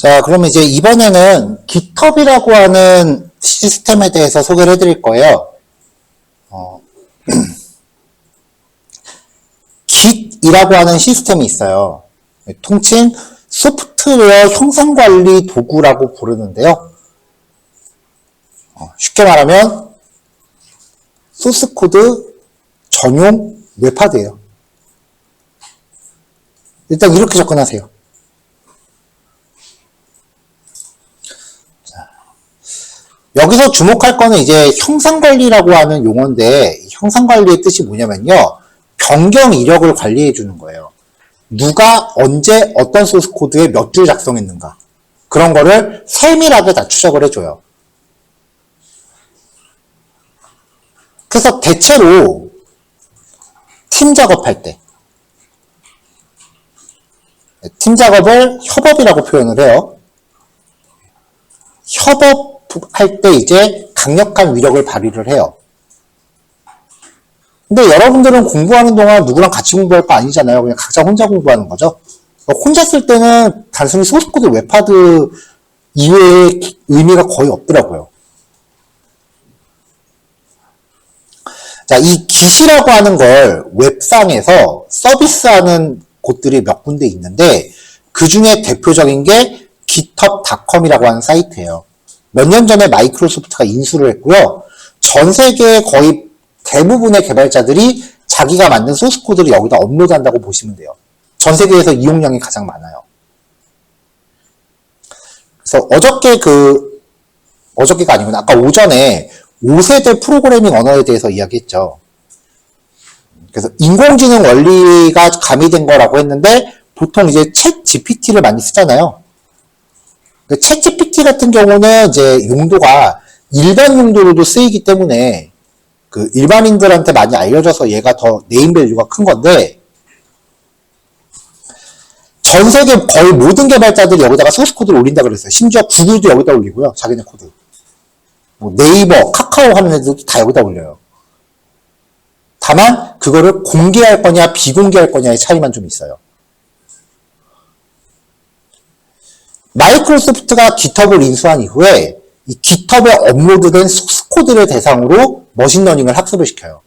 자, 그러면 이제 이번에는 GitHub이라고 하는 시스템에 대해서 소개를 해드릴 거예요. Git이라고 하는 시스템이 있어요. 통칭 소프트웨어 형상관리 도구라고 부르는데요. 쉽게 말하면 소스코드 전용 웹하드예요. 일단 이렇게 접근하세요. 여기서 주목할 거는 이제 형상관리라고 하는 용어인데, 형상관리의 뜻이 뭐냐면요, 변경 이력을 관리해 주는 거예요. 누가 언제 어떤 소스 코드에 몇 줄 작성했는가, 그런 거를 세밀하게 다 추적을 해줘요. 그래서 대체로 팀 작업할 때, 팀 작업을 협업이라고 표현을 해요. 협업할 때 이제 강력한 위력을 발휘를 해요. 근데 여러분들은 공부하는 동안 누구랑 같이 공부할 거 아니잖아요. 그냥 각자 혼자 공부하는 거죠. 혼자 쓸 때는 단순히 소스코드 웹하드 이외의 의미가 거의 없더라고요. 자, 이 Git이라고 하는 걸 웹상에서 서비스하는 곳들이 몇 군데 있는데, 그 중에 대표적인 게 github.com이라고 하는 사이트예요. 몇 년 전에 마이크로소프트가 인수를 했고요. 전 세계 거의 대부분의 개발자들이 자기가 만든 소스코드를 여기다 업로드한다고 보시면 돼요. 전 세계에서 이용량이 가장 많아요. 그래서 어저께가 아니구나. 아까 오전에 5세대 프로그래밍 언어에 대해서 이야기했죠. 그래서 인공지능 원리가 가미된 거라고 했는데, 보통 이제 챗 GPT를 많이 쓰잖아요. 챗 GPT 같은 경우는 이제 용도가 일반 용도로도 쓰이기 때문에 그 일반인들한테 많이 알려져서 얘가 더 네임밸류가 큰 건데, 전 세계 거의 모든 개발자들이 여기다가 소스 코드를 올린다 그랬어요. 심지어 구글도 여기다 올리고요. 자기네 코드. 뭐 네이버, 카카오 하는 애들도 다 여기다 올려요. 다만 그거를 공개할 거냐 비공개할 거냐의 차이만 좀 있어요. 마이크로소프트가 GitHub을 인수한 이후에 이 GitHub에 업로드된 소스 코드를 대상으로 머신러닝을 학습을 시켜요.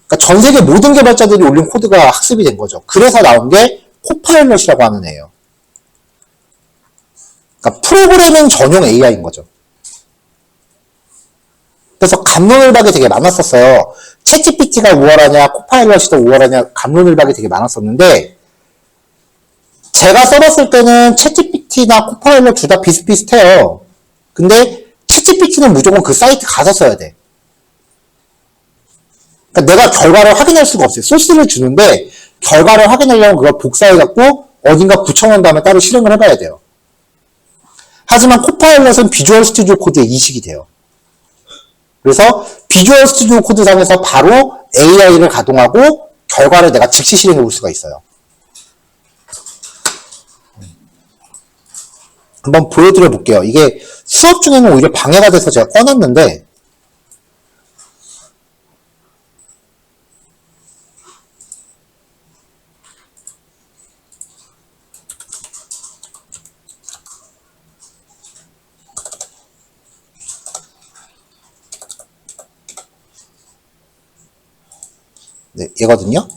그러니까 전 세계 모든 개발자들이 올린 코드가 학습이 된 거죠. 그래서 나온 게 코파일럿이라고 하는 애예요. 그러니까 프로그래밍 전용 AI인 거죠. 그래서 갑론을박이 되게 많았었어요. 챗GPT가 우월하냐, 코파일럿이 더 우월하냐, 갑론을박이 되게 많았었는데, 제가 써봤을 때는 챗GPT나 코파일럿 둘 다 비슷비슷해요. 근데 챗GPT는 무조건 그 사이트 가서 써야 돼. 그러니까 내가 결과를 확인할 수가 없어요. 소스를 주는데 결과를 확인하려면 그걸 복사해갖고 어딘가 붙여놓은 다음에 따로 실행을 해봐야 돼요. 하지만 코파일럿은 비주얼 스튜디오 코드에 이식이 돼요. 그래서 비주얼 스튜디오 코드상에서 바로 AI를 가동하고 결과를 내가 즉시 실행해 볼 수가 있어요. 한번 보여드려 볼게요. 이게 수업 중에는 오히려 방해가 돼서 제가 꺼놨는데, 네, 얘거든요.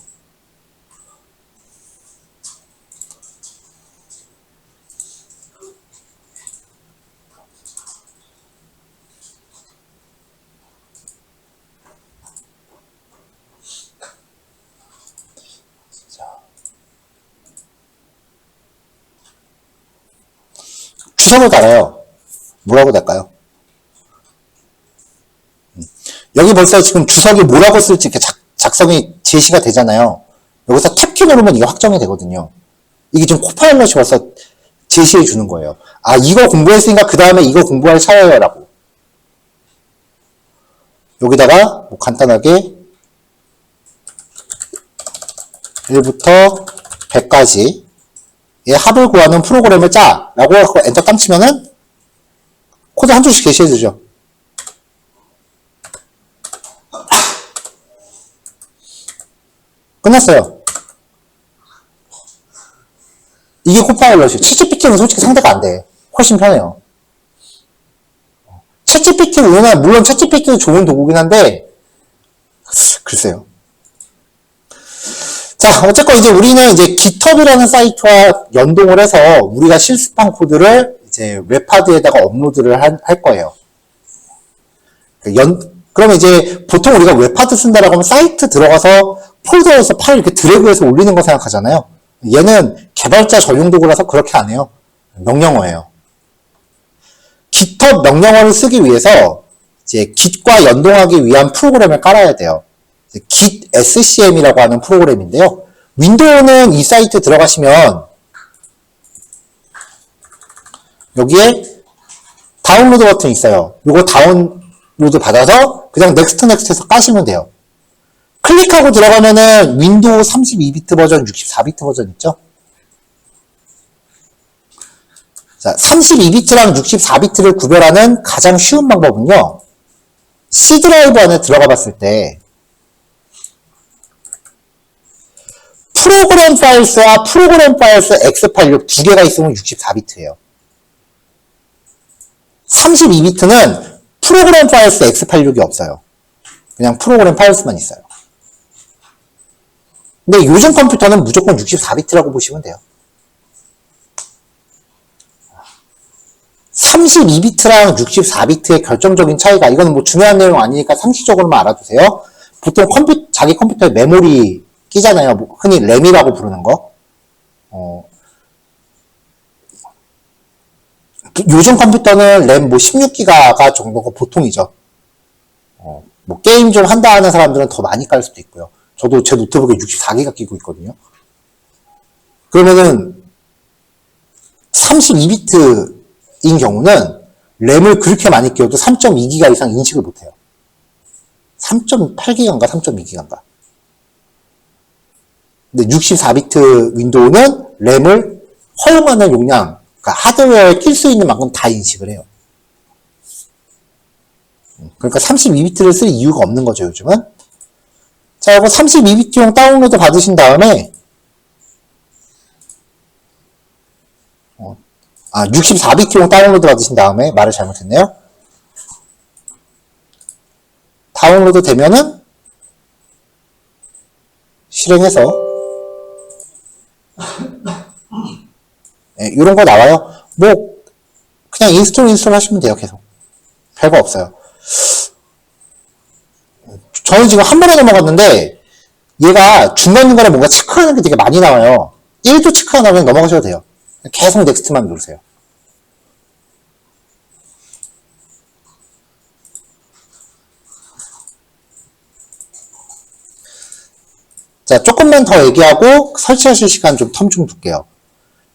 주석을 달아요. 뭐라고 달까요? 여기 벌써 지금 주석이 뭐라고 쓸지 이렇게 작성이 제시가 되잖아요. 여기서 탭키 누르면 이게 확정이 되거든요. 이게 지금 코파일럿이 벌써 제시해 주는 거예요. 아, 이거 공부했으니까 그 다음에 이거 공부할 차예요 라고. 여기다가 뭐 간단하게 1부터 100까지의 합을 구하는 프로그램을 짜 라고 엔터 딱 치면은 코드 한 줄씩 게시해 주죠. 끝났어요. 이게 코파일럿이에요. 챗GPT는 솔직히 상대가 안 돼. 훨씬 편해요. 챗GPT 운영하면, 물론 챗GPT도 좋은 도구긴 한데, 글쎄요. 자, 어쨌건 이제 우리는 이제 GitHub이라는 사이트와 연동을 해서 우리가 실습한 코드를 이제 웹하드에다가 업로드를 할 거예요. 그러면 이제 보통 우리가 웹하드 쓴다라고 하면 사이트 들어가서 폴더에서 파일 이렇게 드래그해서 올리는 거 생각하잖아요. 얘는 개발자 전용 도구라서 그렇게 안 해요. 명령어예요. GitHub 명령어를 쓰기 위해서 이제 Git과 연동하기 위한 프로그램을 깔아야 돼요. Git SCM이라고 하는 프로그램인데요. 윈도우는 이 사이트 들어가시면 여기에 다운로드 버튼 있어요. 이거 다운로드 받아서 그냥 넥스트 해서 까시면 돼요. 클릭하고 들어가면은 윈도우 32비트 버전, 64비트 버전 있죠? 자, 32비트랑 64비트를 구별하는 가장 쉬운 방법은요. C 드라이브 안에 들어가 봤을 때 프로그램 파일스와 프로그램 파일스 X86 두 개가 있으면 64비트예요. 32비트는 프로그램 파일스 X86이 없어요. 그냥 프로그램 파일스만 있어요. 근데 요즘 컴퓨터는 무조건 64비트라고 보시면 돼요. 32비트랑 64비트의 결정적인 차이가, 이건 뭐 중요한 내용 아니니까 상식적으로만 알아두세요. 보통 자기 컴퓨터에 메모리 끼잖아요. 뭐 흔히 램이라고 부르는 거. 요즘 컴퓨터는 램 뭐 16기가 정도가 보통이죠. 뭐 게임 좀 한다 하는 사람들은 더 많이 깔 수도 있고요. 저도 제 노트북에 64기가 끼고 있거든요. 그러면은 32비트인 경우는 램을 그렇게 많이 끼워도 3.2기가 이상 인식을 못해요. 3.8기가인가 3.2기가인가. 근데 64비트 윈도우는 램을 허용하는 용량, 그러니까 하드웨어에 낄 수 있는 만큼 다 인식을 해요. 그러니까 32비트를 쓸 이유가 없는 거죠, 요즘은. 자, 이거 32비트용 다운로드 받으신 다음에 64비트용 다운로드 받으신 다음에 말을 잘못했네요. 다운로드 되면은 실행해서 네, 이런 거 나와요. 뭐 그냥 인스톨 하시면 돼요. 계속 별거 없어요. 저는 지금 한 번에 넘어갔는데 얘가 중간중간에 뭔가 체크하는 게 되게 많이 나와요. 1도 체크 안 하면 넘어가셔도 돼요. 계속 넥스트만 누르세요. 자, 조금만 더 얘기하고 설치하실 시간 좀 텀 좀 둘게요.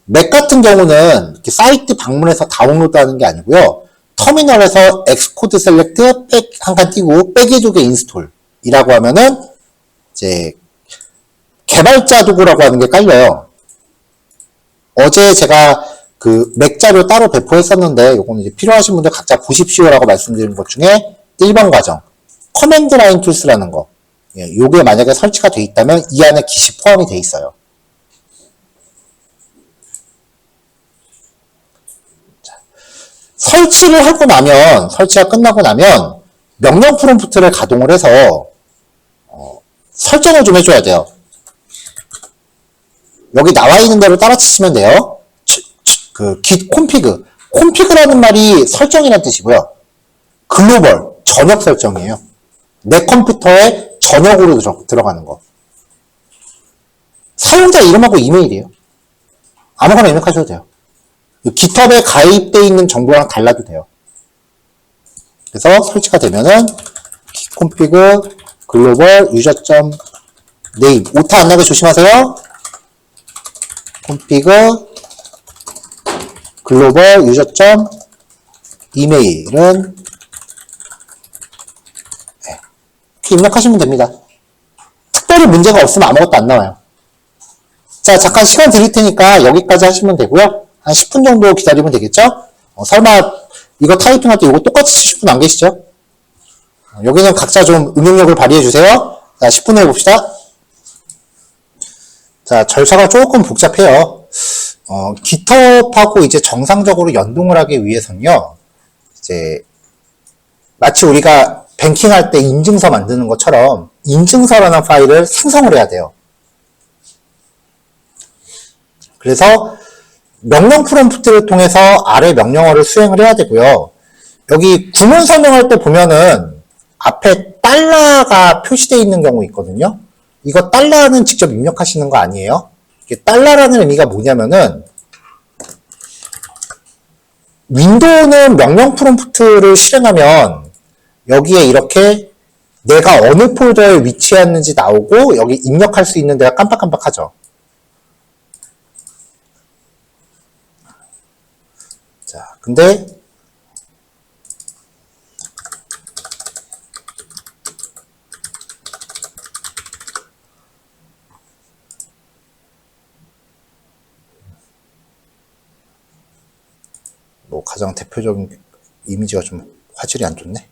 맥 같은 경우는 이렇게 사이트 방문해서 다운로드 하는 게 아니고요. 터미널에서 엑스코드 셀렉트 백 한 칸 띄고 빼기 두 개 인스톨 이라고 하면은 이제 개발자 도구라고 하는 게 깔려요. 어제 제가 그 맥 자료 따로 배포했었는데 요거는 이제 필요하신 분들 각자 보십시오라고 말씀드린 것 중에 1번 과정 커맨드 라인 툴스라는 거, 요게 만약에 설치가 돼 있다면 이 안에 기시 포함이 돼 있어요. 자, 설치가 끝나고 나면 명령 프롬프트를 가동을 해서 설정을 좀 해줘야 돼요. 여기 나와 있는 대로 따라치시면 돼요. 그 git config라는 말이 설정이라는 뜻이고요. 글로벌 전역 설정이에요. 내 컴퓨터에 전역으로 들어가는 거. 사용자 이름하고 이메일이에요. 아무거나 입력하셔도 돼요. GitHub에 가입되어 있는 정보랑 달라도 돼요. 그래서 설치가 되면은 git config 글로벌 유저.name 오타 안 나게 조심하세요. config 글로벌 유저.email은 이렇게 입력하시면 됩니다. 특별히 문제가 없으면 아무것도 안 나와요. 자, 잠깐 시간 드릴 테니까 여기까지 하시면 되고요. 한 10분 정도 기다리면 되겠죠? 설마 이거 타이핑할 때 이거 똑같이 치실 분 안 계시죠? 여기는 각자 좀 응용력을 발휘해 주세요. 자, 10분 해봅시다. 자, 절차가 조금 복잡해요. GitHub하고 이제 정상적으로 연동을 하기 위해서는요, 이제, 마치 우리가 뱅킹할 때 인증서 만드는 것처럼 인증서라는 파일을 생성을 해야 돼요. 그래서 명령 프롬프트를 통해서 아래 명령어를 수행을 해야 되고요. 여기 구문 설명할 때 보면은 앞에 달러가 표시되어 있는 경우 있거든요. 이거 달러는 직접 입력하시는 거 아니에요? 이게 달러라는 의미가 뭐냐면은 윈도우는 명령 프롬프트를 실행하면 여기에 이렇게 내가 어느 폴더에 위치했는지 나오고 여기 입력할 수 있는 데가 깜빡깜빡하죠. 자, 근데 뭐 가장 대표적인 이미지가 좀 화질이 안 좋네.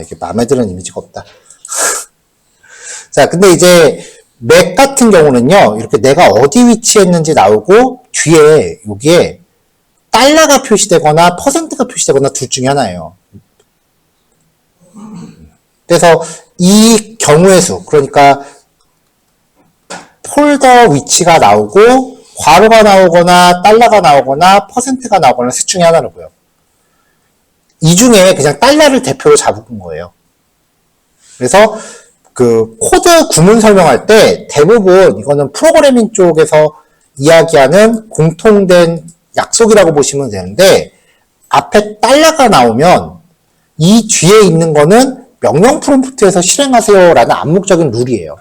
이게 마음에 드는 이미지가 없다. 자, 근데 이제 맥 같은 경우는요, 이렇게 내가 어디 위치했는지 나오고 뒤에 여기에 달러가 표시되거나 퍼센트가 표시되거나 둘 중에 하나예요. 그래서 이 경우의 수, 그러니까 폴더 위치가 나오고 괄호가 나오거나 달러가 나오거나 퍼센트가 나오거나 셋 중에 하나라고요. 이 중에 그냥 달러를 대표로 잡은 거예요. 그래서 그 코드 구문 설명할 때 대부분 이거는 프로그래밍 쪽에서 이야기하는 공통된 약속이라고 보시면 되는데 앞에 달러가 나오면 이 뒤에 있는 거는 명령 프롬프트에서 실행하세요 라는 암묵적인 룰이에요.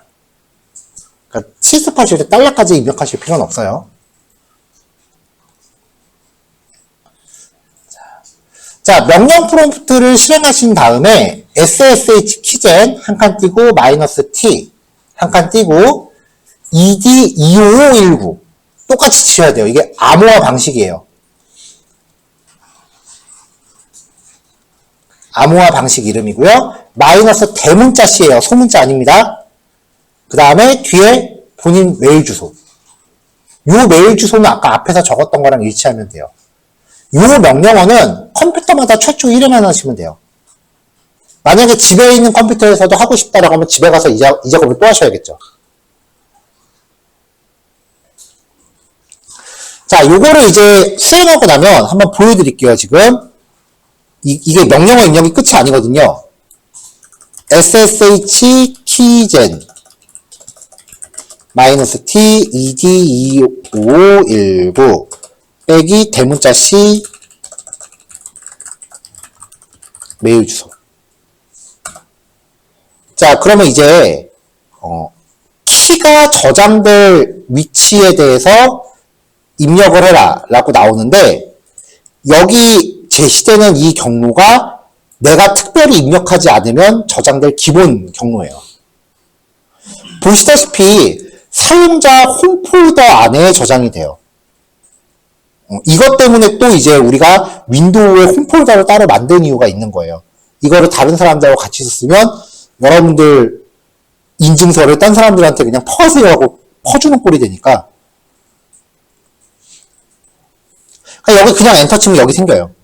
그러니까 실습하실 때 달러까지 입력하실 필요는 없어요. 자, 명령 프롬프트를 실행하신 다음에 SSH 키젠 한 칸 띄고 -T 한 칸 띄고 ED25519 똑같이 치셔야 돼요. 이게 암호화 방식이에요. 암호화 방식 이름이고요. 마이너스 대문자 C예요. 소문자 아닙니다. 그 다음에 뒤에 본인 메일 주소. 이 메일 주소는 아까 앞에서 적었던 거랑 일치하면 돼요. 이 명령어는 컴퓨터마다 최초 1회만 하시면 돼요. 만약에 집에 있는 컴퓨터에서도 하고 싶다라고 하면 집에 가서 이 작업을 또 하셔야겠죠. 자, 요거를 이제 수행하고 나면 한번 보여드릴게요, 지금. 이게 명령어 입력이 끝이 아니거든요. SSH keygen -t ed2519 빼기 대문자 C 메일 주소. 자, 그러면 이제 키가 저장될 위치에 대해서 입력을 해라 라고 나오는데 여기 제시되는 이 경로가 내가 특별히 입력하지 않으면 저장될 기본 경로예요. 보시다시피 사용자 홈 폴더 안에 저장이 돼요. 이것 때문에 또 이제 우리가 윈도우의 홈 폴더를 따로 만든 이유가 있는 거예요. 이거를 다른 사람들하고 같이 썼으면 여러분들 인증서를 딴 사람들한테 그냥 퍼세요 하고 퍼주는 꼴이 되니까. 여기 그냥 엔터 치면 여기 생겨요.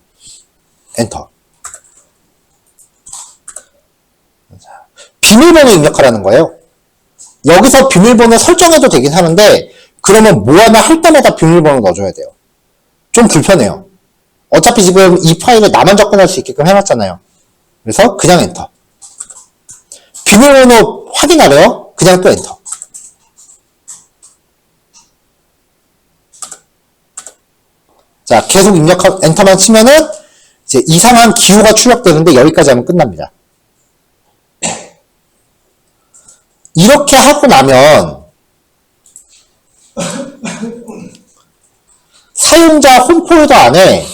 엔터. 비밀번호 입력하라는 거예요. 여기서 비밀번호 설정해도 되긴 하는데 그러면 뭐 하나 할 때마다 비밀번호 넣어줘야 돼요. 좀 불편해요. 어차피 지금 이 파일을 나만 접근할 수 있게끔 해놨잖아요. 그래서 그냥 엔터. 비밀번호 확인하래요. 그냥 또 엔터. 자, 계속 엔터만 치면은 이제 이상한 기호가 출력되는데 여기까지 하면 끝납니다. 이렇게 하고 나면 사용자 홈 폴더 안에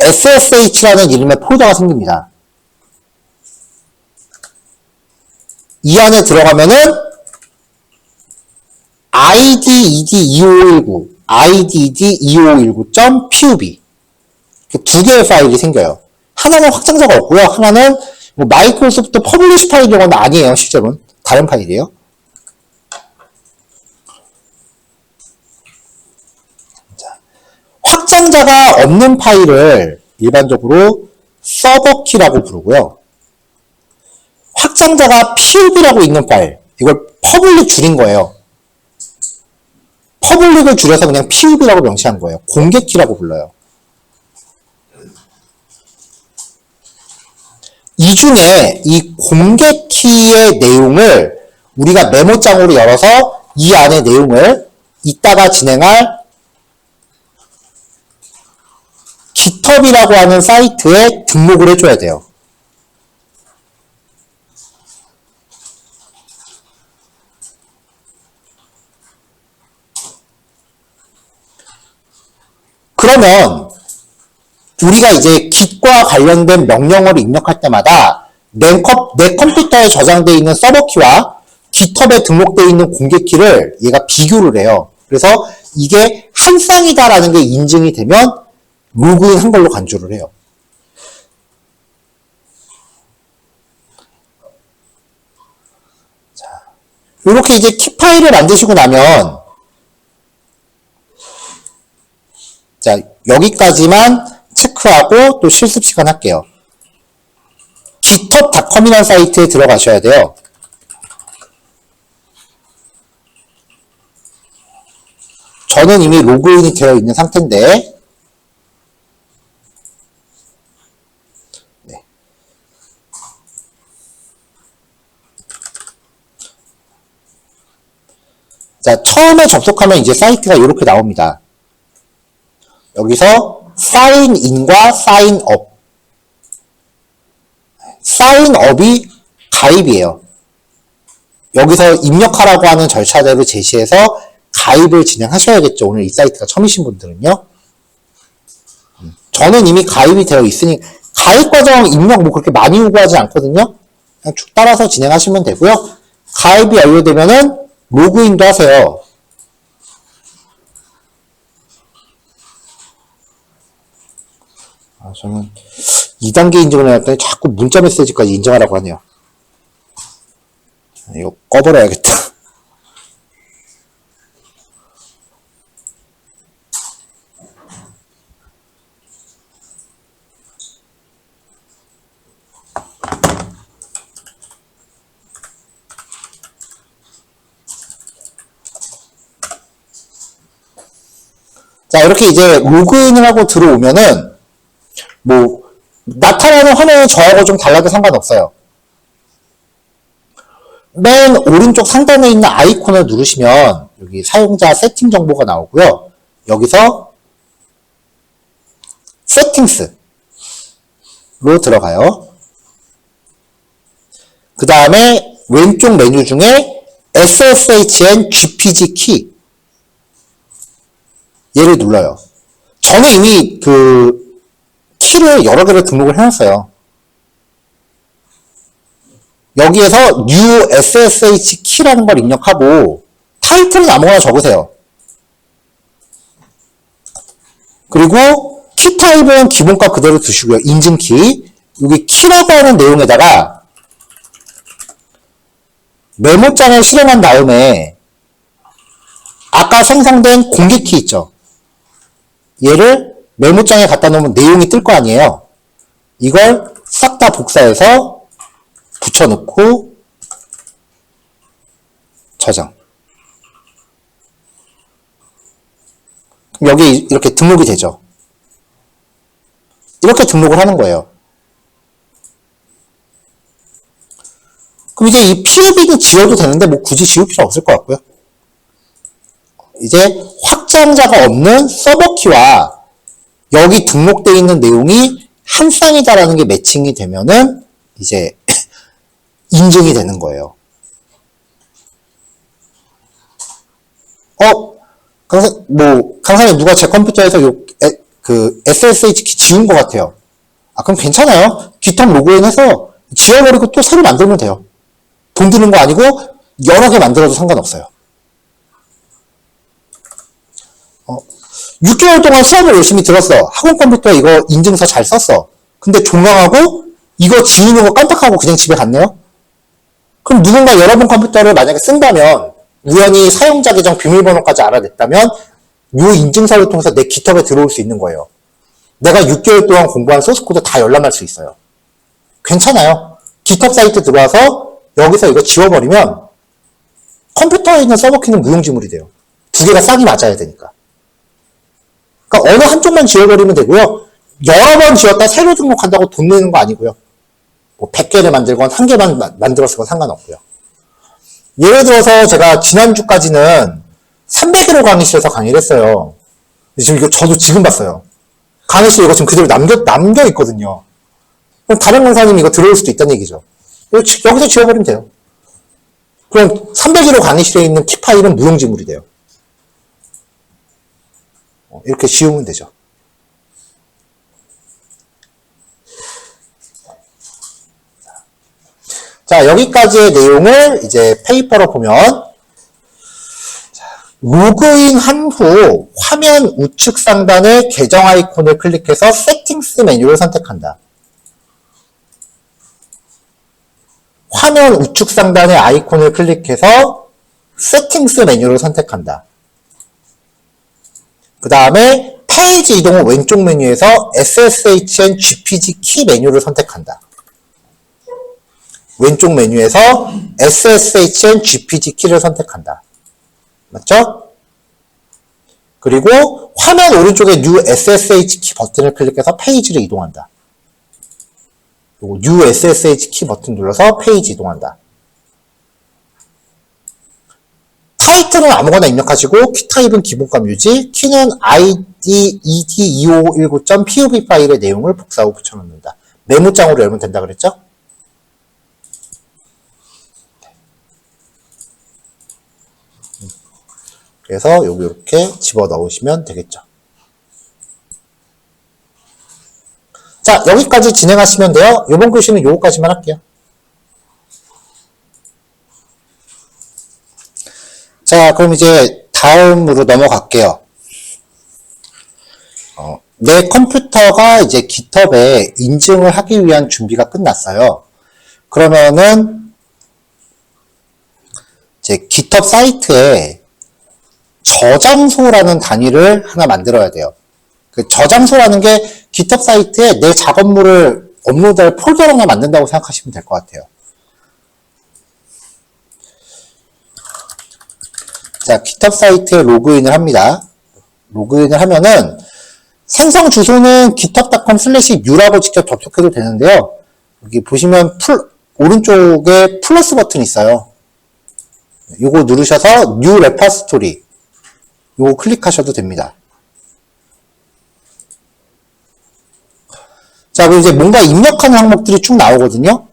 .ssh라는 이름의 폴더가 생깁니다. 이 안에 들어가면은 idd2519, idd2519.pub 두 개의 파일이 생겨요. 하나는 확장자가 없고요. 하나는 뭐 마이크로소프트 퍼블리시 파일이라고는 아니에요. 실제로는 다른 파일이에요. 자, 확장자가 없는 파일을 일반적으로 서버키라고 부르고요. 확장자가 pub라고 있는 파일, 이걸 퍼블릭 줄인 거예요. 퍼블릭을 줄여서 그냥 pub라고 명시한 거예요. 공개키라고 불러요. 이 중에 이 공개키의 내용을 우리가 메모장으로 열어서 이 안의 내용을 이따가 진행할 GitHub이라고 하는 사이트에 등록을 해줘야 돼요. 그러면 우리가 이제 Git과 관련된 명령어를 입력할 때마다 내 컴퓨터에 저장되어 있는 서버키와 GitHub에 등록되어 있는 공개키를 얘가 비교를 해요. 그래서 이게 한 쌍이다라는 게 인증이 되면 로그인 한 걸로 간주를 해요. 자, 이렇게 이제 키 파일을 만드시고 나면 자, 여기까지만 체크하고 또 실습 시간 할게요. github.com이라는 사이트에 들어가셔야 돼요. 저는 이미 로그인이 되어 있는 상태인데 네. 자, 처음에 접속하면 이제 사이트가 이렇게 나옵니다. 여기서 sign in과 sign up. sign up이 가입이에요. 여기서 입력하라고 하는 절차대로 제시해서 가입을 진행하셔야겠죠. 오늘 이 사이트가 처음이신 분들은요. 저는 이미 가입이 되어 있으니 가입 과정 입력 뭐 그렇게 많이 요구하지 않거든요. 그냥 쭉 따라서 진행하시면 되고요. 가입이 완료되면은 로그인도 하세요. 저는 2단계 인증을 해놨더니 자꾸 문자 메시지까지 인증하라고 하네요. 이거 꺼버려야겠다. 자, 이렇게 이제 로그인을 하고 들어오면은 뭐 나타나는 화면은 저하고 좀 달라도 상관없어요. 맨 오른쪽 상단에 있는 아이콘을 누르시면 여기 사용자 세팅 정보가 나오고요. 여기서 세팅스로 들어가요. 그 다음에 왼쪽 메뉴 중에 SSHN GPG 키 얘를 눌러요. 저는 이미 그 키를 여러 개를 등록을 해놨어요. 여기에서 new SSH 키라는 걸 입력하고 타이틀은 아무거나 적으세요. 그리고 키 타입은 기본값 그대로 두시고요. 인증키. 여기 키라고 하는 내용에다가 메모장을 실행한 다음에 아까 생성된 공개키 있죠. 얘를 메모장에 갖다 놓으면 내용이 뜰 거 아니에요. 이걸 싹 다 복사해서 붙여놓고 저장. 여기 이렇게 등록이 되죠. 이렇게 등록을 하는 거예요. 그럼 이제 이 PUB는 지워도 되는데 뭐 굳이 지울 필요 없을 것 같고요. 이제 확장자가 없는 서버키와 여기 등록되어 있는 내용이 한 쌍이다라는 게 매칭이 되면은 이제 인증이 되는 거예요. 강사님 누가 제 컴퓨터에서 그 SSH 키 지운 것 같아요. 그럼 괜찮아요. GitHub 로그인해서 지워버리고 또 새로 만들면 돼요. 돈 드는 거 아니고 여러 개 만들어도 상관없어요. 6개월 동안 수업을 열심히 들었어. 학원 컴퓨터에 이거 인증서 잘 썼어. 근데 종강하고 이거 지우는 거 깜빡하고 그냥 집에 갔네요? 그럼 누군가 여러분 컴퓨터를 만약에 쓴다면 우연히 사용자 계정 비밀번호까지 알아냈다면 이 인증서를 통해서 내 GitHub에 들어올 수 있는 거예요. 내가 6개월 동안 공부한 소스코드 다 열람할 수 있어요. 괜찮아요. GitHub 사이트 들어와서 여기서 이거 지워버리면 컴퓨터에 있는 서버키는 무용지물이 돼요. 두 개가 싹이 맞아야 되니까. 그러니까 어느 한쪽만 지워버리면 되고요. 여러 번 지웠다 새로 등록한다고 돈 내는 거 아니고요. 뭐 100개를 만들건 1개만 만들었건 상관없고요. 예를 들어서 제가 지난주까지는 300일 강의실에서 강의를 했어요. 지금 이거 저도 지금 봤어요. 강의실 이거 지금 그대로 남겨 있거든요. 그럼 다른 강사님이 이거 들어올 수도 있다는 얘기죠. 여기서 지워버리면 돼요. 그럼 301호 강의실에 있는 키 파일은 무용지물이 돼요. 이렇게 지우면 되죠. 자, 여기까지의 내용을 이제 페이퍼로 보면, 로그인 한 후 화면 우측 상단의 계정 아이콘을 클릭해서 세팅스 메뉴를 선택한다. 화면 우측 상단의 아이콘을 클릭해서 세팅스 메뉴를 선택한다. 그 다음에 페이지 이동은 왼쪽 메뉴에서 SSHN GPG 키 메뉴를 선택한다. 왼쪽 메뉴에서 SSHN GPG 키를 선택한다. 맞죠? 그리고 화면 오른쪽에 New SSH 키 버튼을 클릭해서 페이지를 이동한다. 그리고 New SSH 키 버튼 눌러서 페이지 이동한다. 타이틀은 아무거나 입력하시고 키 타입은 기본값 유지, 키는 ID ed2519.pov 파일의 내용을 복사 후 붙여넣는다. 메모장으로 열면 된다 그랬죠? 그래서 여기 이렇게 집어 넣으시면 되겠죠. 자, 여기까지 진행하시면 돼요. 이번 교시는 요거까지만 할게요. 자, 그럼 이제 다음으로 넘어갈게요. 내 컴퓨터가 이제 GitHub에 인증을 하기 위한 준비가 끝났어요. 그러면은 이제 GitHub 사이트에 저장소라는 단위를 하나 만들어야 돼요. 그 저장소라는 게 GitHub 사이트에 내 작업물을 업로드할 폴더를 하나 만든다고 생각하시면 될 것 같아요. 자, GitHub 사이트에 로그인을 합니다. 로그인을 하면은 생성 주소는 github.com/u라고 직접 접속해도 되는데요. 여기 보시면 오른쪽에 플러스 버튼이 있어요. 요거 누르셔서 New Repository 요거 클릭하셔도 됩니다. 자, 그럼 이제 뭔가 입력하는 항목들이 쭉 나오거든요.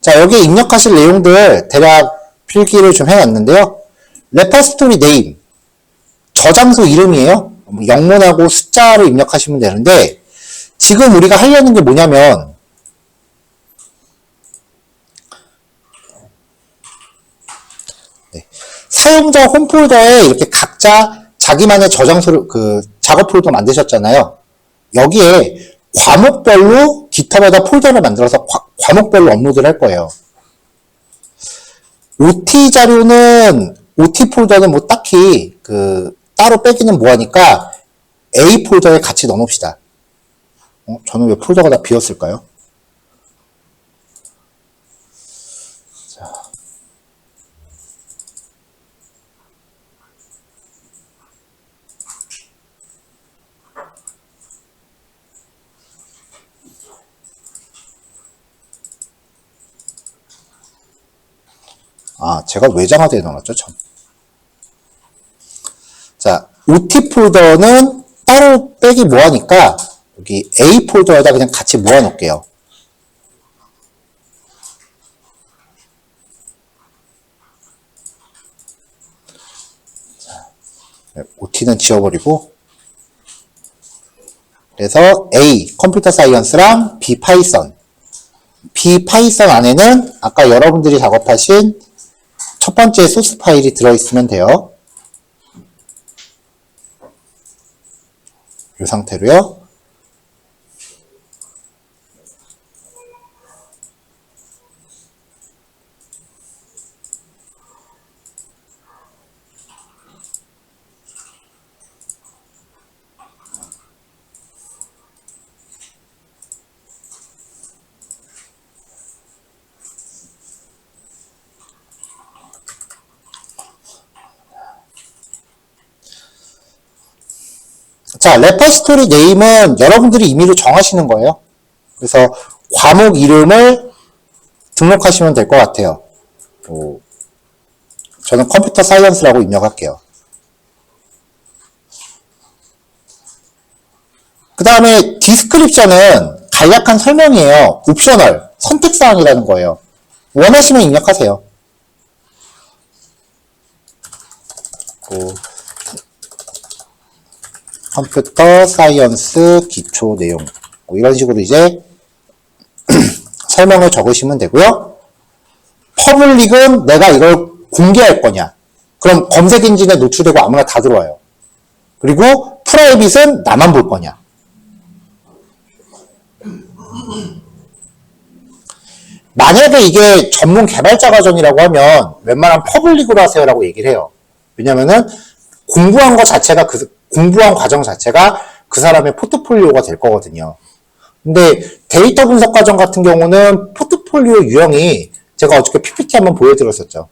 자, 여기에 입력하실 내용들 대략 필기를 좀 해놨는데요. Repository Name, 저장소 이름이에요. 영문하고 숫자를 입력하시면 되는데, 지금 우리가 하려는 게 뭐냐면, 사용자 홈폴더에 이렇게 각자 자기만의 저장소를, 작업 폴더 만드셨잖아요. 여기에 과목별로 GitHub에다 폴더를 만들어서 과목별로 업로드를 할 거예요. OT 자료는, OT 폴더는 뭐 딱히, 따로 빼기는 뭐하니까 A 폴더에 같이 넣어놓읍시다. 저는 왜 폴더가 다 비었을까요? 자. 제가 외장하드에 넣어놨죠, 참. 자, OT 폴더는 따로 빼기 뭐하니까 여기 A 폴더에다 그냥 같이 모아 놓을게요. OT는 지워버리고, 그래서 A 컴퓨터 사이언스랑 B 파이썬. B 파이썬 안에는 아까 여러분들이 작업하신 첫 번째 소스 파일이 들어있으면 돼요. 이 상태로요. 자, 레퍼스토리 네임은 여러분들이 임의로 정하시는 거예요. 그래서 과목 이름을 등록하시면 될 것 같아요. 저는 컴퓨터 사이언스라고 입력할게요. 그 다음에 디스크립션은 간략한 설명이에요. 옵셔널, 선택사항이라는 거예요. 원하시면 입력하세요. 컴퓨터 사이언스 기초 내용, 이런 식으로 이제 설명을 적으시면 되고요. 퍼블릭은 내가 이걸 공개할 거냐, 그럼 검색 엔진에 노출되고 아무나 다 들어와요. 그리고 프라이빗은 나만 볼 거냐. 만약에 이게 전문 개발자 과정이라고 하면 웬만하면 퍼블릭으로 하세요라고 얘기를 해요. 왜냐면은 공부한 것 자체가 공부한 과정 자체가 그 사람의 포트폴리오가 될 거거든요. 근데 데이터 분석 과정 같은 경우는 포트폴리오 유형이 제가 어저께 PPT 한번 보여드렸었죠.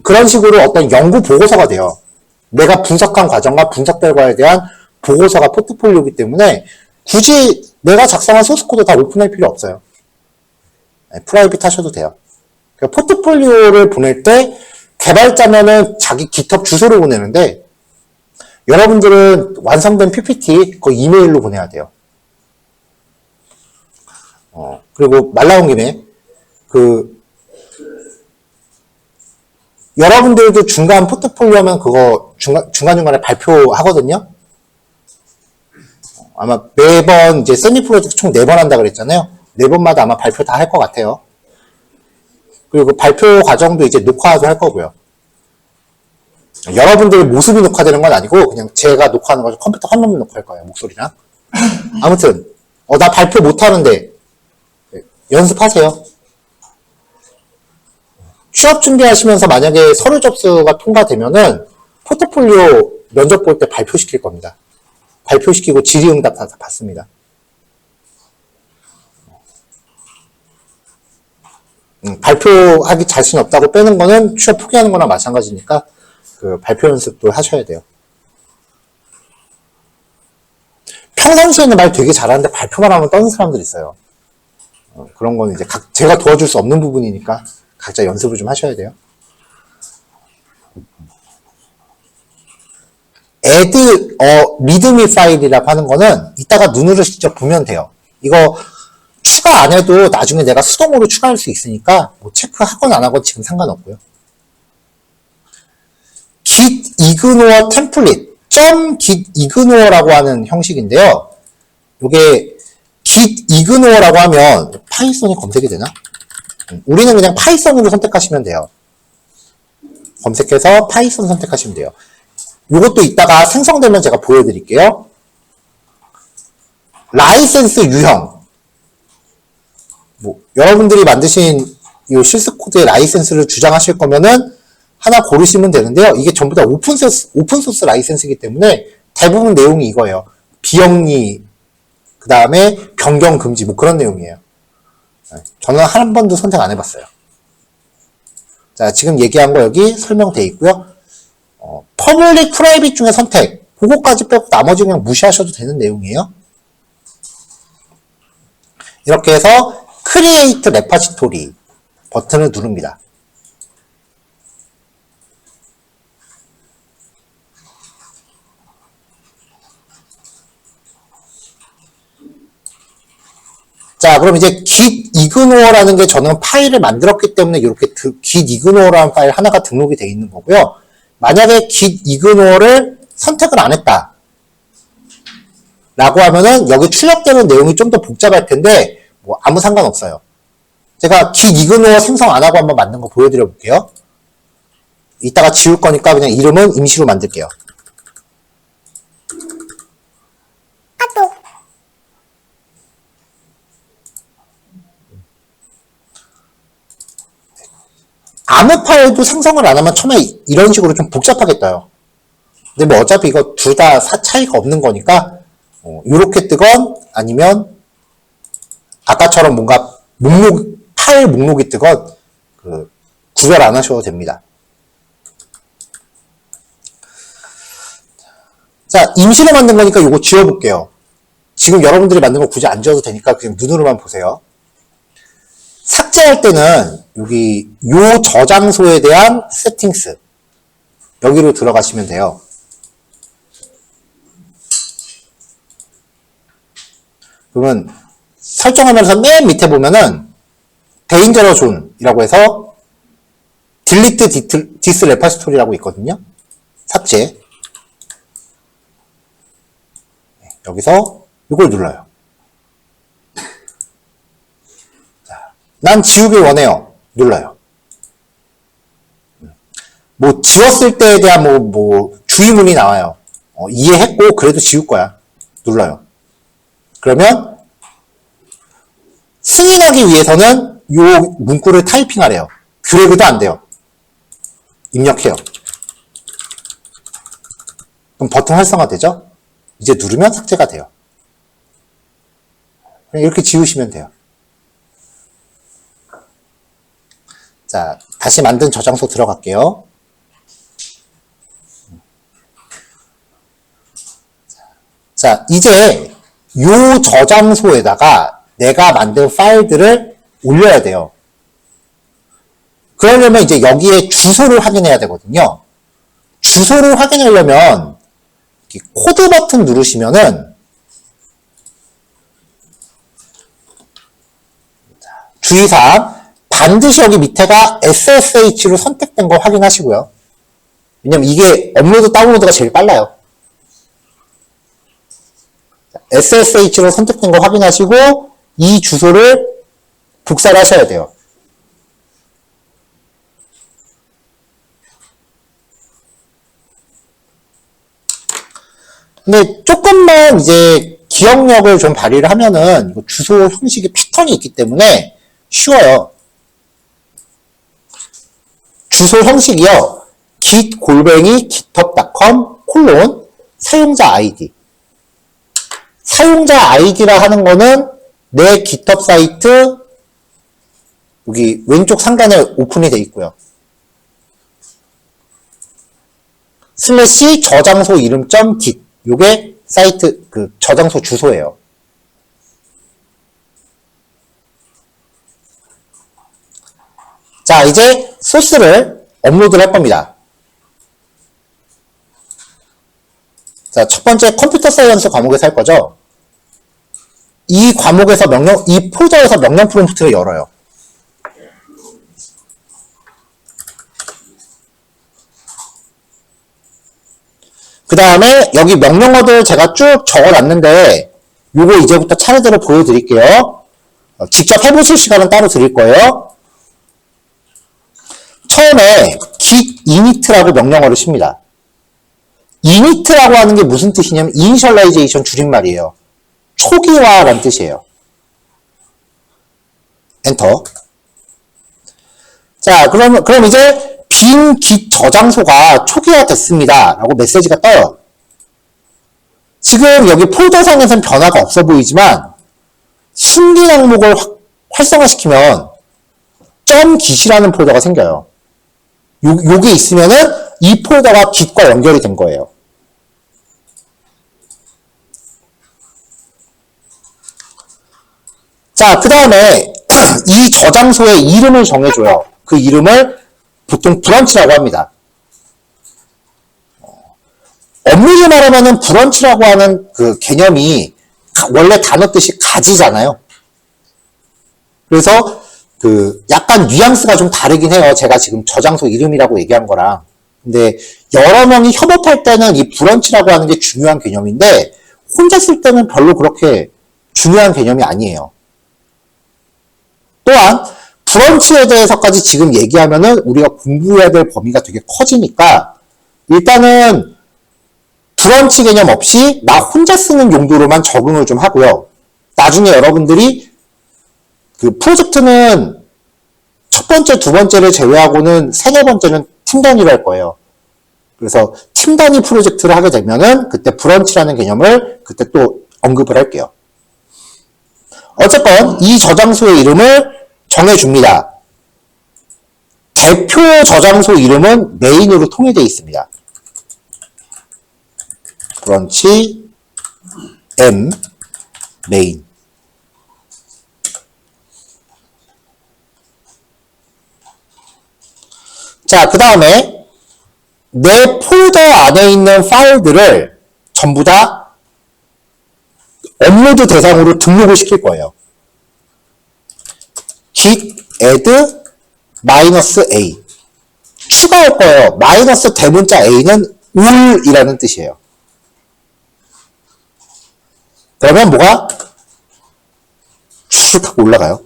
그런 식으로 어떤 연구 보고서가 돼요. 내가 분석한 과정과 분석 결과에 대한 보고서가 포트폴리오이기 때문에 굳이 내가 작성한 소스코드 다 오픈할 필요 없어요. 프라이빗 하셔도 돼요. 그러니까 포트폴리오를 보낼 때 개발자면은 자기 GitHub 주소를 보내는데 여러분들은 완성된 PPT 그 이메일로 보내야 돼요. 그리고 말 나온 김에 여러분들도 중간 포트폴리오 하면 그거 중간중간에 발표하거든요. 아마 매번 이제 세미 프로젝트 총 4번 한다 그랬잖아요. 4번마다 아마 발표 다 할 것 같아요. 그리고 그 발표 과정도 이제 녹화도 할 거고요. 여러분들의 모습이 녹화되는 건 아니고 그냥 제가 녹화하는 거죠. 컴퓨터 화면만 녹화할 거예요. 목소리랑. 아무튼 나 발표 못하는데 연습하세요. 취업 준비하시면서 만약에 서류 접수가 통과되면은 포트폴리오 면접 볼 때 발표시킬 겁니다. 발표시키고 질의응답 다 받습니다. 발표하기 자신 없다고 빼는 거는 취업 포기하는 거나 마찬가지니까 그 발표 연습도 하셔야 돼요. 평상시에는 말 되게 잘하는데 발표만 하면 떠는 사람들이 있어요. 그런 거는 이제 제가 도와줄 수 없는 부분이니까 각자 연습을 좀 하셔야 돼요. add readme 파일이라고 하는 거는 이따가 눈으로 직접 보면 돼요. 이거 추가 안 해도 나중에 내가 수동으로 추가할 수 있으니까 뭐 체크하건 안 하건 지금 상관없고요. git ignore template .git ignore라고 하는 형식인데요. 이게 git ignore라고 하면 파이썬이 검색이 되나? 우리는 그냥 파이썬으로 선택하시면 돼요. 검색해서 파이썬 선택하시면 돼요. 이것도 이따가 생성되면 제가 보여드릴게요. 라이센스 유형. 여러분들이 만드신 이 실습 코드의 라이센스를 주장하실 거면은 하나 고르시면 되는데요. 이게 전부 다 오픈소스 라이센스이기 때문에 대부분 내용이 이거예요. 비영리, 그 다음에 변경 금지, 그런 내용이에요. 저는 한 번도 선택 안 해봤어요. 자, 지금 얘기한 거 여기 설명되어 있고요. 퍼블릭, 프라이빗 중에 선택. 그거까지 빼고 나머지 그냥 무시하셔도 되는 내용이에요. 이렇게 해서 크리에이트 레퍼지토리 버튼을 누릅니다. 자, 그럼 이제 git ignore 게 저는 파일을 만들었기 때문에 이렇게 git ignore라는 파일 하나가 등록이 되어 있는 거고요. 만약에 git ignore를 선택을 안 했다 라고 하면은 여기 출력되는 내용이 좀 더 복잡할 텐데 뭐 아무 상관없어요. 제가 git ignore 생성 안 하고 한번 만든 거 보여드려 볼게요. 이따가 지울 거니까 그냥 이름은 임시로 만들게요. 아무 파일도 생성을 안 하면 처음에 이런 식으로 좀 복잡하게 떠요. 근데 뭐 어차피 이거 둘 다 차이가 없는 거니까 이렇게 뜨건 아니면 아까처럼 뭔가 파일 목록이 뜨건 구별 안 하셔도 됩니다. 자, 임시로 만든 거니까 이거 지워볼게요. 지금 여러분들이 만든 거 굳이 안 지워도 되니까 그냥 눈으로만 보세요. 삭제할 때는 여기 요 저장소에 대한 세팅스 여기로 들어가시면 돼요. 그러면 설정하면서 맨 밑에 보면은 데인저러 존이라고 해서 딜리트 디스 레퍼스토리라고 있거든요. 삭제. 여기서 이걸 눌러요. 자, 난 지우길 원해요. 눌러요. 뭐 지웠을 때에 대한 뭐 주의문이 나와요. 이해했고 그래도 지울 거야. 눌러요. 그러면 승인하기 위해서는 요 문구를 타이핑하래요. 드래그도 안 돼요. 입력해요. 그럼 버튼 활성화되죠? 이제 누르면 삭제가 돼요. 그냥 이렇게 지우시면 돼요. 자, 다시 만든 저장소 들어갈게요. 자, 이제 요 저장소에다가 내가 만든 파일들을 올려야 돼요. 그러려면 이제 여기에 주소를 확인해야 되거든요. 주소를 확인하려면 코드 버튼 누르시면은 주의사항 반드시 여기 밑에가 SSH로 선택된 거 확인하시고요. 왜냐면 이게 업로드 다운로드가 제일 빨라요. SSH로 선택된 거 확인하시고 이 주소를 복사를 하셔야 돼요. 근데 조금만 이제 기억력을 좀 발휘를 하면은 이거 주소 형식이 패턴이 있기 때문에 쉬워요. 주소 형식이요. git@github.com 사용자 아이디. 사용자 아이디라 하는 거는 내 GitHub 사이트 여기 왼쪽 상단에 오픈이 되어 있고요. 슬래시 저장소 이름 .git 요게 사이트 저장소 주소예요. 자, 이제 소스를 업로드를 할 겁니다. 자, 첫 번째 컴퓨터 사이언스 과목에서 할 거죠. 이 과목에서 이 폴더에서 명령 프롬프트를 열어요. 그 다음에 여기 명령어들 제가 쭉 적어놨는데 요거 이제부터 차례대로 보여드릴게요. 직접 해보실 시간은 따로 드릴 거예요. 처음에 git init라고 명령어를 씁니다. init라고 하는 게 무슨 뜻이냐면 initialization 줄임말이에요. 초기화라는 뜻이에요. 엔터. 자, 그럼 이제 빈 git 저장소가 초기화 됐습니다. 라고 메시지가 떠요. 지금 여기 폴더상에서는 변화가 없어 보이지만 숨긴 항목을 활성화시키면 .git이라는 폴더가 생겨요. 요게 있으면은 이 폴더가 git과 연결이 된 거예요. 자, 그 다음에 이 저장소의 이름을 정해줘요. 그 이름을 보통 브런치라고 합니다. 엄밀히 말하면은 브런치라고 하는 그 개념이 원래 단어 뜻이 가지잖아요. 그래서 약간 뉘앙스가 좀 다르긴 해요. 제가 지금 저장소 이름이라고 얘기한 거랑. 근데 여러 명이 협업할 때는 이 브런치라고 하는 게 중요한 개념인데 혼자 쓸 때는 별로 그렇게 중요한 개념이 아니에요. 또한 브런치에 대해서까지 지금 얘기하면은 우리가 공부해야 될 범위가 되게 커지니까 일단은 브런치 개념 없이 나 혼자 쓰는 용도로만 적응을 좀 하고요. 나중에 여러분들이 프로젝트는 첫 번째, 두 번째를 제외하고는 세네 번째는 팀 단위로 할 거예요. 그래서 팀 단위 프로젝트를 하게 되면은 그때 브런치라는 개념을 그때 또 언급을 할게요. 어쨌건 이 저장소의 이름을 정해줍니다. 대표 저장소 이름은 메인으로 통일되어 있습니다. 브런치 M 메인. 자, 그 다음에 내 폴더 안에 있는 파일들을 전부 다 업로드 대상으로 등록을 시킬 거예요. git add -a 추가할 거예요. 마이너스 대문자 a는 ul이라는 뜻이에요. 그러면 뭐가 쭉 하고 올라가요.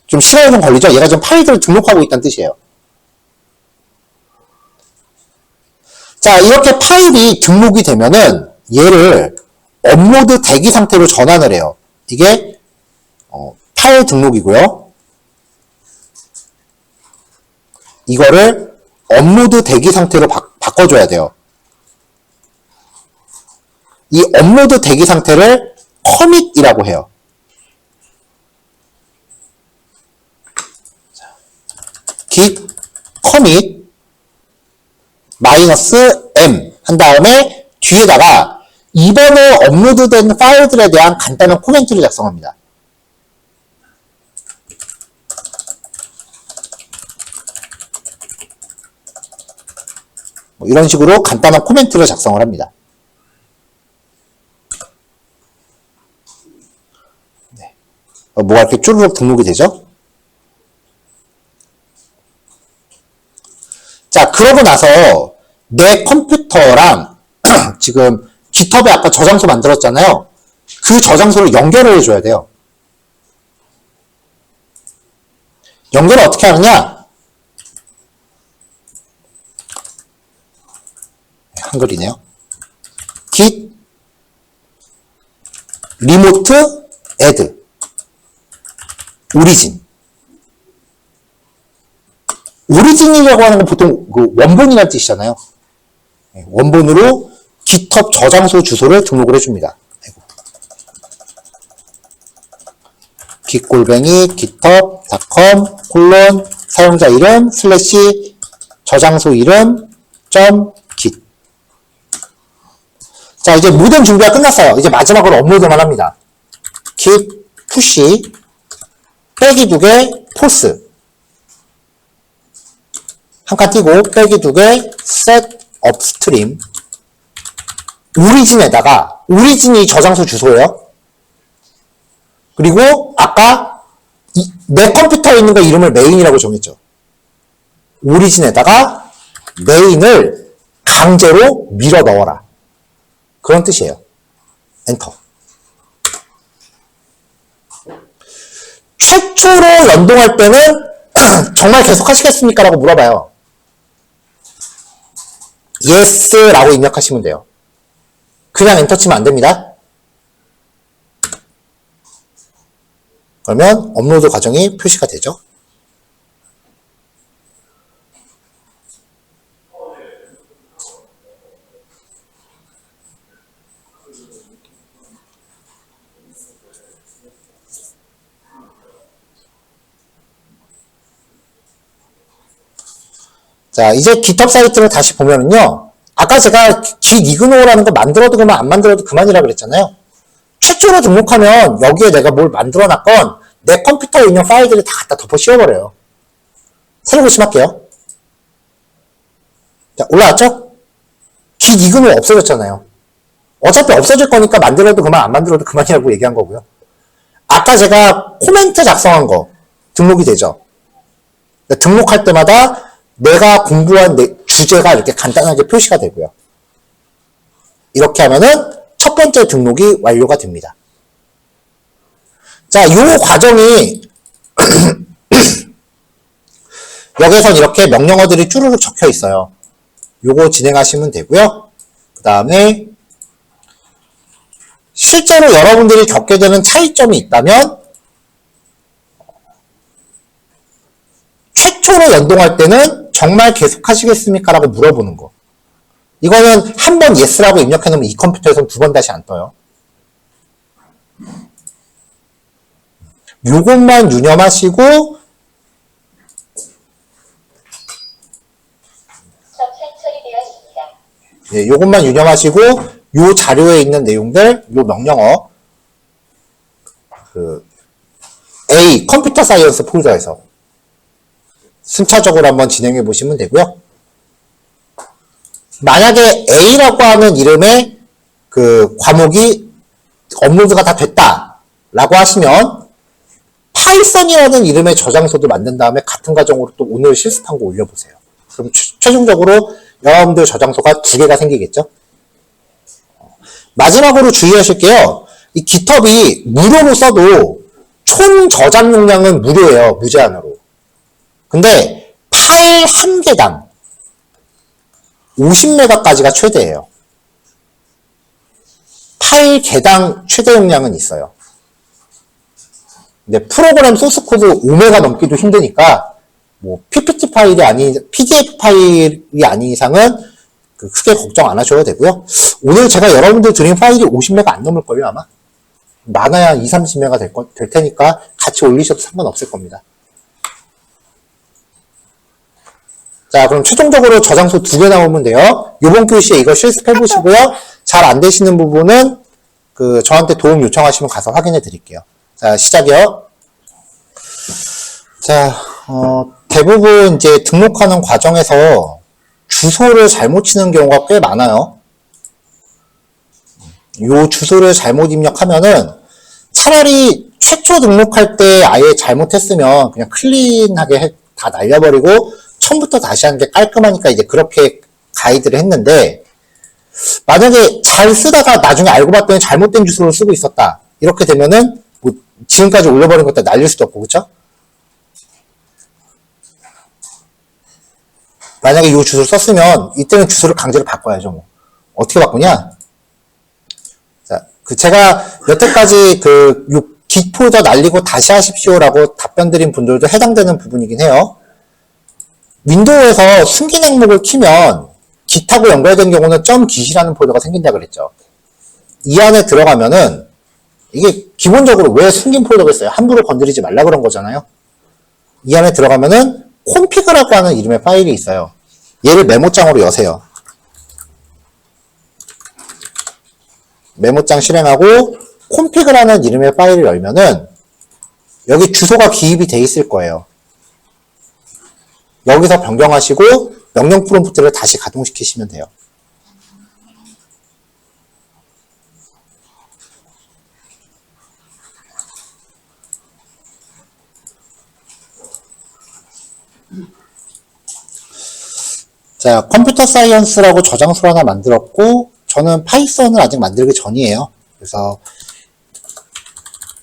좀 시간이 좀 걸리죠? 얘가 지금 파일들을 등록하고 있다는 뜻이에요. 자, 이렇게 파일이 등록이 되면은 얘를 업로드 대기 상태로 전환을 해요. 이게 파일 등록이고요. 이거를 업로드 대기 상태로 바꿔줘야 돼요. 이 업로드 대기 상태를 커밋이라고 해요. git commit -m 한 다음에 뒤에다가 이번에 업로드된 파일들에 대한 간단한 코멘트를 작성합니다. 뭐 이런 식으로 간단한 코멘트를 작성을 합니다. 네. 뭐가 이렇게 쭈르륵 등록이 되죠? 자, 그러고 나서 내 컴퓨터랑 지금 GitHub에 아까 저장소 만들었잖아요. 그 저장소를 연결을 해줘야 돼요. 연결을 어떻게 하느냐? 한글이네요. git remote add origin. 오리진이라고 하는 건 보통 원본이라는 뜻이잖아요. 원본으로 GitHub 저장소 주소를 등록을 해줍니다. git-github.com 사용자 이름 / 저장소 이름 .git. 자, 이제 모든 준비가 끝났어요. 이제 마지막으로 업로드만 합니다. git push 빼기 2개 force 한 칸 띄고 빼기 2개 set upstream 오리진에다가 오리진이 저장소 주소예요. 그리고 아까 내 컴퓨터에 있는 거 이름을 메인이라고 정했죠. 오리진에다가 메인을 강제로 밀어 넣어라. 그런 뜻이에요. 엔터. 최초로 연동할 때는 정말 계속 하시겠습니까? 라고 물어봐요. yes 라고 입력하시면 돼요. 그냥 엔터 치면 안 됩니다. 그러면 업로드 과정이 표시가 되죠. 자, 이제 GitHub 사이트를 다시 보면은요. 아까 제가 git ignore 거 만들어도 그만 안 만들어도 그만이라 그랬잖아요. 최초로 등록하면 여기에 내가 뭘 만들어 놨건 내 컴퓨터에 있는 파일들이 다 갖다 덮어 씌워버려요. 새로 고침할게요. 자, 올라왔죠? git ignore 없어졌잖아요. 어차피 없어질 거니까 만들어도 그만 안 만들어도 그만이라고 얘기한 거고요. 아까 제가 코멘트 작성한 거 등록이 되죠. 등록할 때마다 내가 공부한 주제가 이렇게 간단하게 표시가 되고요. 이렇게 하면은 첫 번째 등록이 완료가 됩니다. 자, 요 과정이 여기선 이렇게 명령어들이 쭈루룩 적혀 있어요. 요거 진행하시면 되고요. 그 다음에 실제로 여러분들이 겪게 되는 차이점이 있다면 최초로 연동할 때는 정말 계속 하시겠습니까? 라고 물어보는 거. 이거는 한 번 yes라고 입력해 놓으면 이 컴퓨터에서는 두 번 다시 안 떠요. 요것만 유념하시고 예, 요것만 유념하시고 요 자료에 있는 내용들, 요 명령어 A 컴퓨터 사이언스 폴더에서 순차적으로 한번 진행해 보시면 되고요. 만약에 A라고 하는 이름의 그 과목이 업로드가 다 됐다라고 하시면 파이썬이라는 이름의 저장소도 만든 다음에 같은 과정으로 또 오늘 실습한 거 올려보세요. 그럼 최종적으로 여러분들 저장소가 2개가 생기겠죠? 마지막으로 주의하실 게요. 이 GitHub이 무료로 써도 총 저장 용량은 무료예요. 무제한으로. 근데 파일 한 개당 50메가까지가 최대예요. 파일 개당 최대 용량은 있어요. 근데 프로그램 소스 코드 5메가 넘기도 힘드니까 뭐 PPT 파일이 아닌 PDF 파일이 아닌 이상은 크게 걱정 안 하셔도 되고요. 오늘 제가 여러분들 드린 파일이 50메가 안 넘을걸요, 아마. 많아야 2, 30메가 될 테니까 같이 올리셔도 상관없을 겁니다. 자, 그럼 최종적으로 저장소 2개 나오면 돼요. 요번 교시에 이거 실습해 보시고요. 잘 안 되시는 부분은 저한테 도움 요청하시면 가서 확인해 드릴게요. 자, 시작이요. 자, 대부분 이제 등록하는 과정에서 주소를 잘못 치는 경우가 꽤 많아요. 요 주소를 잘못 입력하면은 차라리 최초 등록할 때 아예 잘못했으면 그냥 클린하게 다 날려버리고 처음부터 다시 하는 게 깔끔하니까 이제 그렇게 가이드를 했는데, 만약에 잘 쓰다가 나중에 알고 봤더니 잘못된 주소를 쓰고 있었다. 이렇게 되면은 뭐 지금까지 올려버린 것도 날릴 수도 없고, 그쵸? 만약에 이 주소를 썼으면 이때는 주소를 강제로 바꿔야죠. 뭐. 어떻게 바꾸냐? 자, 제가 여태까지 git 폴더 날리고 다시 하십시오라고 답변 드린 분들도 해당되는 부분이긴 해요. 윈도우에서 숨긴 항목을 키면 git하고 연결된 경우는 .git이라는 폴더가 생긴다 그랬죠. 이 안에 들어가면은 이게 기본적으로 왜 숨긴 폴더겠어요? 함부로 건드리지 말라 그런 거잖아요. 이 안에 들어가면은 config라고 하는 이름의 파일이 있어요. 얘를 메모장으로 여세요. 메모장 실행하고 config라는 이름의 파일을 열면은 여기 주소가 기입이 돼 있을 거예요. 여기서 변경하시고 명령 프롬프트를 다시 가동시키시면 돼요. 자, 컴퓨터 사이언스라고 저장소를 하나 만들었고, 저는 파이썬을 아직 만들기 전이에요. 그래서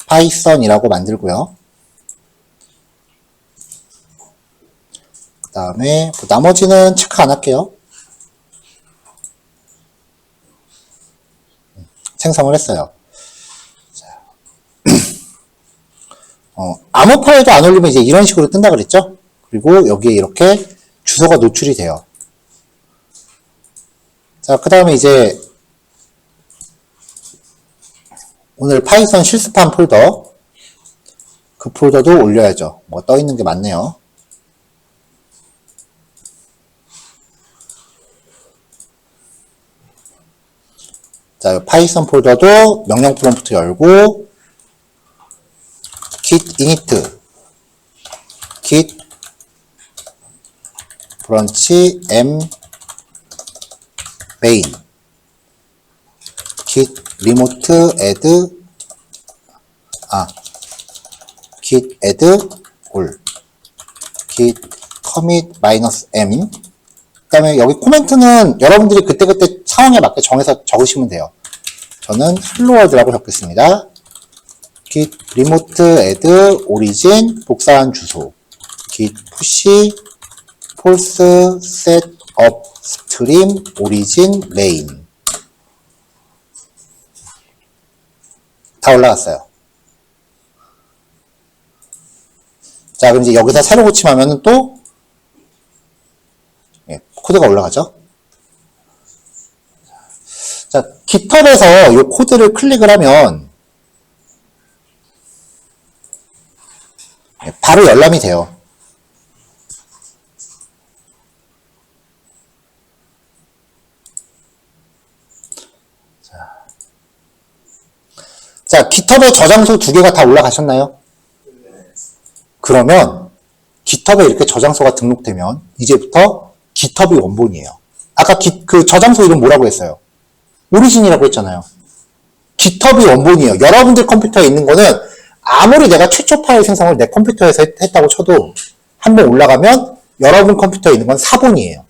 파이썬이라고 만들고요. 그 다음에 나머지는 체크 안 할게요. 생성을 했어요. 자, 아무 파일도 안 올리면 이제 이런 식으로 뜬다 그랬죠? 그리고 여기에 이렇게 주소가 노출이 돼요. 자, 그 다음에 이제 오늘 파이썬 실습한 폴더, 그 폴더도 올려야죠. 뭐 떠 있는 게 많네요. 자, 파이썬 폴더도 명령 프롬프트 열고 git init git branch m main git remote add git add all, git commit -m. 그 다음에 여기 코멘트는 여러분들이 그때그때 상황에 맞게 정해서 적으시면 돼요. 저는 helloworld라고 적겠습니다. git remote add origin 복사한 주소, git push false set up stream origin main. 다 올라갔어요. 자, 그럼 이제 여기서 새로 고침하면은 또 코드가 올라가죠. 자, 깃허브에서 이 코드를 클릭을 하면 바로 열람이 돼요. 자, 깃허브에 저장소 두 개가 다 올라가셨나요? 그러면 깃허브에 이렇게 저장소가 등록되면 이제부터 깃허브의 원본이에요. 아까 그 저장소 이름 뭐라고 했어요? 오리진이라고 했잖아요. 깃허브의 원본이에요. 여러분들 컴퓨터에 있는 거는 아무리 내가 최초 파일 생성을 내 컴퓨터에서 했다고 쳐도 한번 올라가면 여러분 컴퓨터에 있는 건 사본이에요.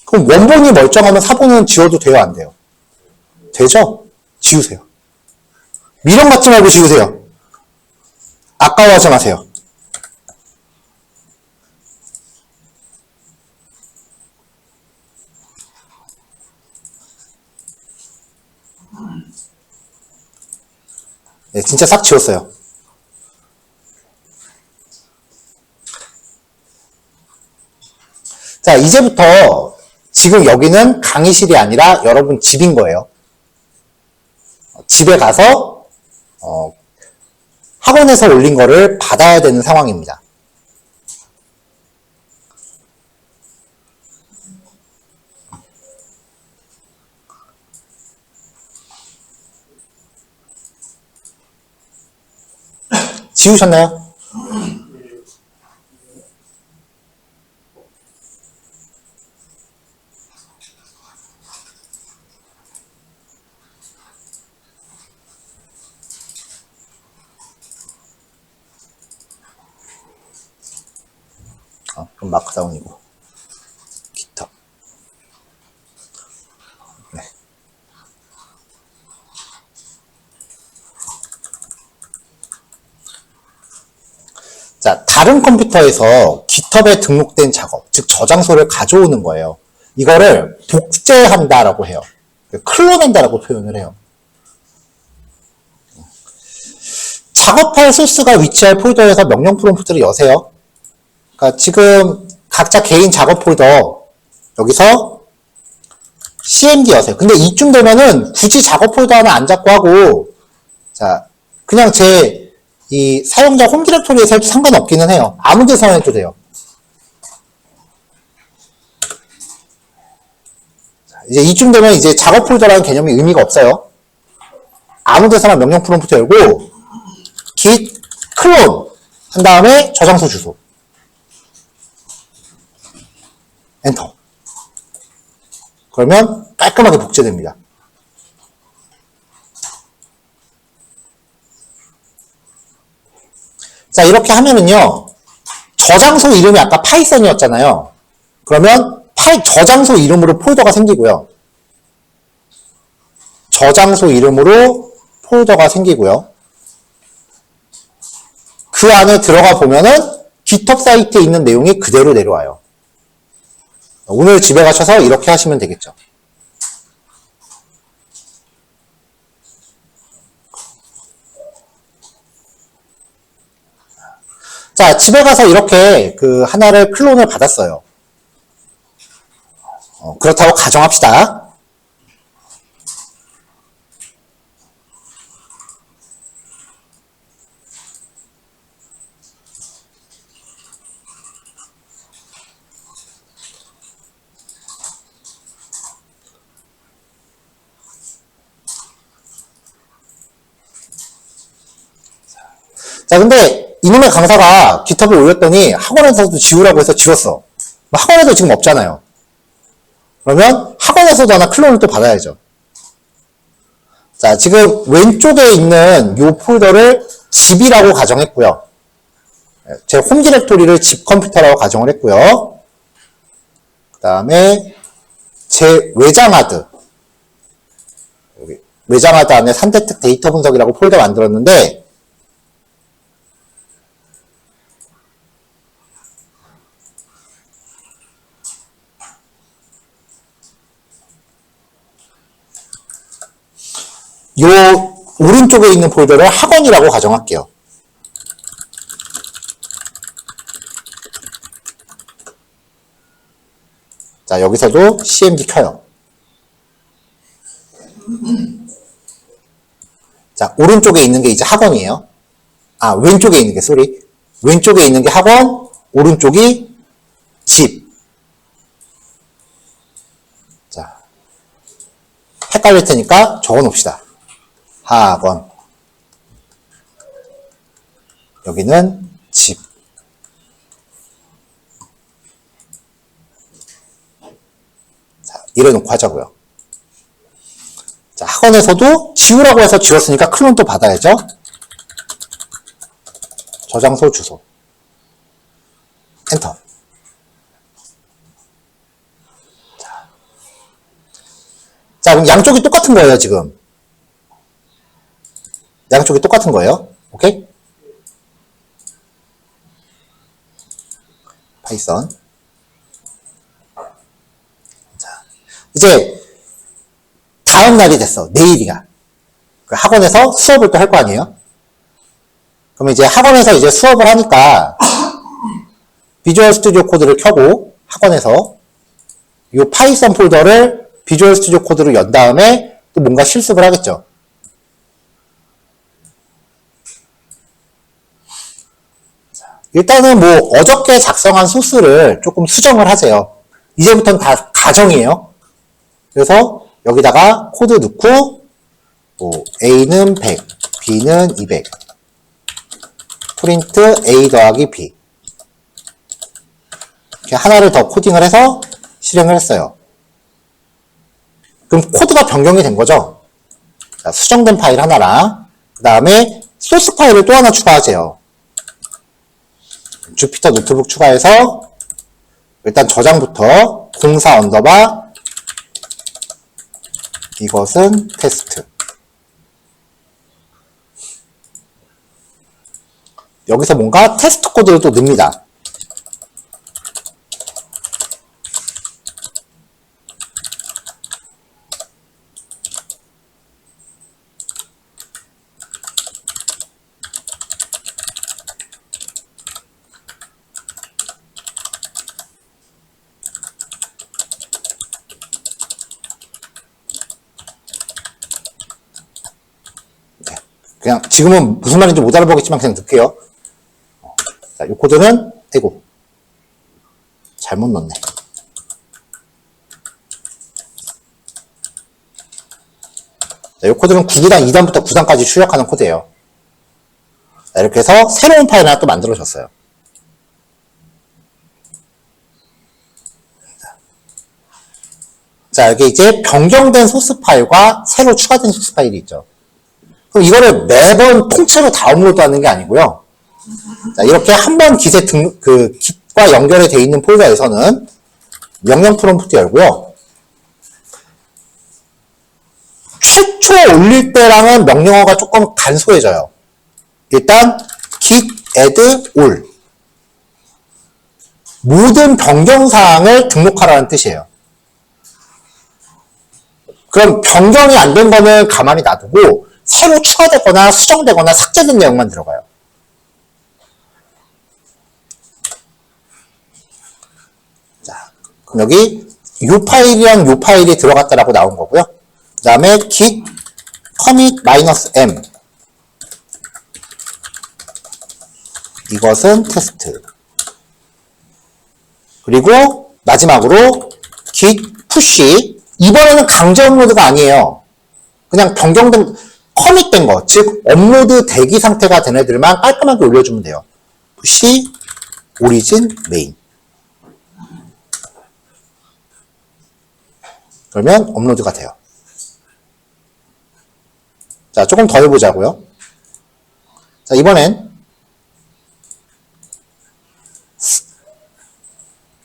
그럼 원본이 멀쩡하면 사본은 지워도 돼요, 안 돼요? 되죠? 지우세요. 미련 갖지 말고 지우세요. 아까워하지 마세요. 네, 진짜 싹 지웠어요. 자, 이제부터 지금 여기는 강의실이 아니라 여러분 집인 거예요. 집에 가서 학원에서 올린 거를 받아야 되는 상황입니다. 지우셨나요? 그럼 마크다운이고 깃허브. 네. 자, 다른 컴퓨터에서 깃허브에 등록된 작업, 즉 저장소를 가져오는 거예요. 이거를 복제한다라고 해요. 클론한다라고 표현을 해요. 작업 파일 소스가 위치할 폴더에서 명령 프롬프트를 여세요. 그러니까 지금 각자 개인 작업 폴더 여기서 cmd 여세요. 근데 이쯤 되면은 굳이 작업 폴더 하나 안 잡고 하고, 자, 그냥 제 이 사용자 홈 디렉토리에서 해도 상관없기는 해요. 아무 데서나 해도 돼요. 자, 이제 이쯤 되면 이제 작업 폴더라는 개념이 의미가 없어요. 아무 데서나 명령 프롬프트 열고 git clone 한 다음에 저장소 주소 엔터. 그러면 깔끔하게 복제됩니다. 자, 이렇게 하면은요, 저장소 이름이 아까 파이썬이었잖아요. 그러면 저장소 이름으로 폴더가 생기고요. 저장소 이름으로 폴더가 생기고요. 그 안에 들어가 보면은 깃허브 사이트에 있는 내용이 그대로 내려와요. 오늘 집에 가셔서 이렇게 하시면 되겠죠. 자, 집에 가서 이렇게 그 하나를 클론을 받았어요. 그렇다고 가정합시다. 자, 근데 이놈의 강사가 깃허브에 올렸더니 학원에서도 지우라고 해서 지웠어. 학원에도 지금 없잖아요. 그러면 학원에서도 하나 클론을 또 받아야죠. 자, 지금 왼쪽에 있는 이 폴더를 집이라고 가정했고요. 제 홈 디렉토리를 집 컴퓨터라고 가정을 했고요. 그 다음에 제 외장하드, 외장하드 안에 산대특 데이터 분석이라고 폴더 만들었는데, 요 오른쪽에 있는 폴더를 학원이라고 가정할게요. 자, 여기서도 CMD 켜요. 자, 오른쪽에 있는 게 이제 학원이에요. 아, 왼쪽에 있는 게, 쏘리. 왼쪽에 있는 게 학원, 오른쪽이 집. 자, 헷갈릴 테니까 적어 놓읍시다. 학원. 여기는 집. 자, 이래 놓고 하자고요. 자, 학원에서도 지우라고 해서 지웠으니까 클론 또 받아야죠. 저장소 주소. 엔터. 자, 그럼 양쪽이 똑같은 거예요, 지금. 양쪽이 똑같은 거예요. 오케이? 파이썬. 자, 이제 다음 날이 됐어. 내일이야. 그 학원에서 수업을 또 할 거 아니에요? 그럼 이제 학원에서 이제 수업을 하니까 비주얼 스튜디오 코드를 켜고 학원에서 이 파이썬 폴더를 비주얼 스튜디오 코드로 연 다음에 또 뭔가 실습을 하겠죠. 일단은 뭐 어저께 작성한 소스를 조금 수정을 하세요. 이제부터는 다 가정이에요. 그래서 여기다가 코드 넣고 뭐 A는 100, B는 200, 프린트 A 더하기 B 이렇게 하나를 더 코딩을 해서 실행을 했어요. 그럼 코드가 변경이 된 거죠. 자, 수정된 파일 하나랑 그 다음에 소스 파일을 또 하나 추가하세요. 주피터 노트북 추가해서 일단 저장부터 04 언더바 이것은 테스트. 여기서 뭔가 테스트 코드를 또 넣습니다. 그냥 지금은 무슨 말인지 못 알아보겠지만 그냥 넣을게요. 자, 이 코드는 아이고 잘못 넣었네. 자, 이 코드는 9구단 2단부터 9단까지 출력하는 코드예요. 자, 이렇게 해서 새로운 파일 하나 또 만들어졌어요. 자, 여기 이제 변경된 소스 파일과 새로 추가된 소스 파일이 있죠. 그럼 이거를 매번 통째로 다운로드 하는 게 아니고요. 자, 이렇게 한번 깃에 깃과 연결이 되어 있는 폴더에서는 명령 프롬프트 열고요. 최초 올릴 때랑은 명령어가 조금 간소해져요. 일단 git add all 모든 변경사항을 등록하라는 뜻이에요. 그럼 변경이 안 된 거는 가만히 놔두고 새로 추가되거나 수정되거나 삭제된 내용만 들어가요. 자, 그럼 여기 이 파일이랑 이 파일이 들어갔다라고 나온 거고요. 그 다음에 git commit-m 이것은 테스트. 그리고 마지막으로 git push 이번에는 강제 업로드가 아니에요. 그냥 변경된 커밋된 거, 즉 업로드 대기 상태가 된 애들만 깔끔하게 올려주면 돼요. push origin main. 그러면 업로드가 돼요. 자, 조금 더 해보자고요. 자, 이번엔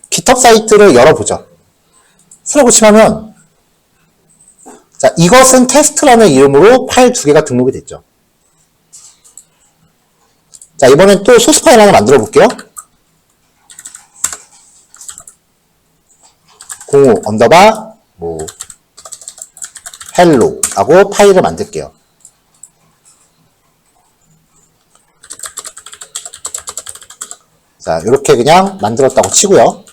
GitHub 사이트를 열어보죠. 슬러그 칠하면 자, 이것은 테스트라는 이름으로 파일 2개가 등록이 됐죠. 자, 이번엔 또 소스 파일 하나 만들어 볼게요. 05 언더바 뭐 헬로 하고 파일을 만들게요. 자, 이렇게 그냥 만들었다고 치고요.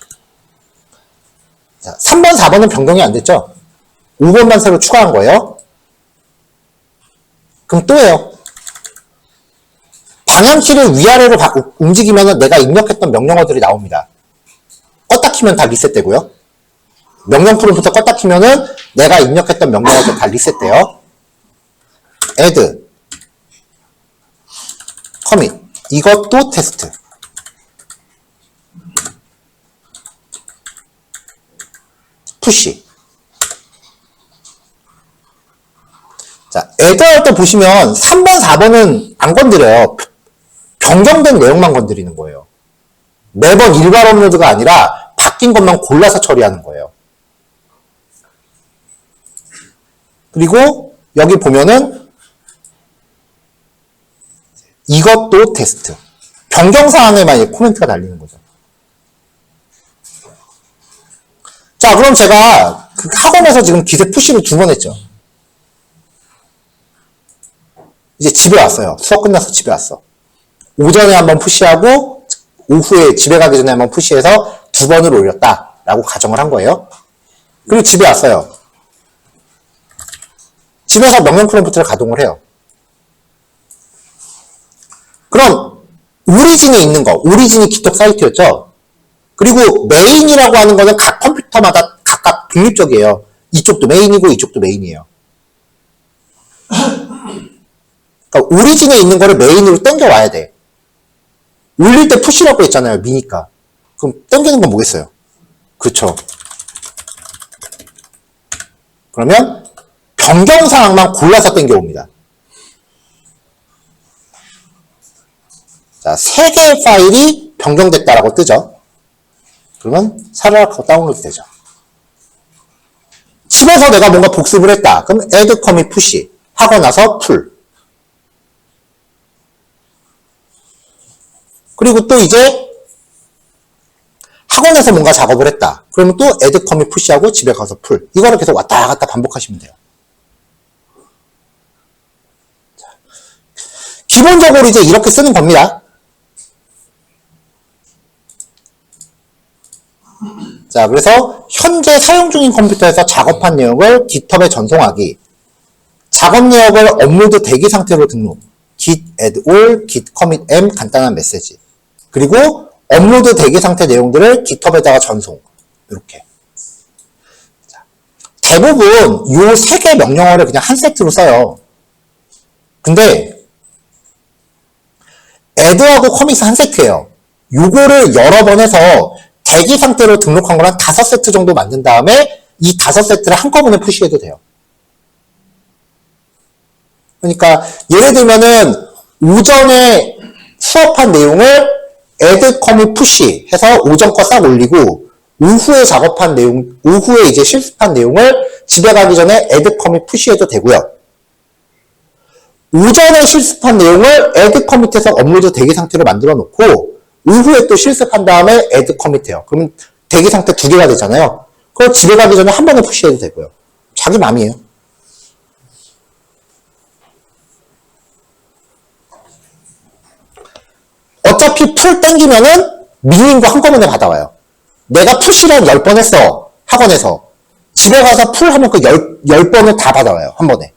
자, 3번, 4번은 변경이 안 됐죠? 5번만 새로 추가한 거예요. 그럼 또 해요. 방향키를 위아래로 움직이면 내가 입력했던 명령어들이 나옵니다. 껐다 키면 다 리셋되고요. 명령 프롬프트 껐다 키면은 내가 입력했던 명령어들 다 리셋돼요. add, commit, 이것도 테스트. 푸시. 자, add 할 때 보시면 3번, 4번은 안 건드려요. 변경된 내용만 건드리는 거예요. 매번 일괄 업로드가 아니라 바뀐 것만 골라서 처리하는 거예요. 그리고 여기 보면은 이것도 테스트. 변경사항에만 코멘트가 달리는 거죠. 자, 그럼 제가 그 학원에서 지금 기세 푸시를 2번 했죠. 이제 집에 왔어요. 수업 끝나서 집에 왔어. 오전에 한번 푸시하고 오후에 집에 가기 전에 한번 푸시해서 2번을 올렸다라고 가정을 한 거예요. 그리고 집에 왔어요. 집에서 명령 프롬프트를 가동을 해요. 그럼 오리진에 있는 거, 오리진이 GitHub 사이트였죠. 그리고 메인이라고 하는 거는 각 컴퓨터마다 각각 독립적이에요. 이쪽도 메인이고 이쪽도 메인이에요. 그러니까 오리진에 있는 거를 메인으로 땡겨와야 돼. 올릴 때 푸시라고 했잖아요. 미니까. 그럼 땡기는 건 뭐겠어요? 그렇죠. 그러면 변경사항만 골라서 땡겨옵니다. 자, 3개의 파일이 변경됐다라고 뜨죠. 그러면 사르르 다운로드 되죠. 집에서 내가 뭔가 복습을 했다. 그럼 add, commit, push 하고 나서 pull. 그리고 또 이제 학원에서 뭔가 작업을 했다. 그러면 또 add, commit, push 하고 집에 가서 pull. 이거를 계속 왔다 갔다 반복하시면 돼요. 자, 기본적으로 이제 이렇게 쓰는 겁니다. 자, 그래서 현재 사용 중인 컴퓨터에서 작업한 내용을 GitHub에 전송하기, 작업 내역을 업로드 대기 상태로 등록, git add all, git commit m 간단한 메시지, 그리고 업로드 대기 상태 내용들을 GitHub에다가 전송. 이렇게. 자, 대부분 요 3개 명령어를 그냥 한 세트로 써요. 근데 add하고 commit은 한 세트예요. 요거를 여러 번 해서 대기 상태로 등록한 거랑 5세트 정도 만든 다음에 이 5세트를 한꺼번에 푸시해도 돼요. 그러니까 예를 들면은 오전에 수업한 내용을 add, commit, push 해서 오전 거 싹 올리고 오후에 작업한 내용, 오후에 이제 실습한 내용을 집에 가기 전에 add, commit, push 해도 되고요. 오전에 실습한 내용을 add, commit 해서 업로드 대기 상태로 만들어 놓고 오후에 또 실습한 다음에 add, commit 해요. 그러면 대기 상태 2개가 되잖아요. 그럼 집에 가기 전에 한 번에 푸시해도 되고요. 자기 맘이에요. 어차피 풀 땡기면은 밀린 거 한꺼번에 받아와요. 내가 푸시를 10번 했어. 학원에서. 집에 가서 풀 하면 그 10번을 다 받아와요. 한 번에.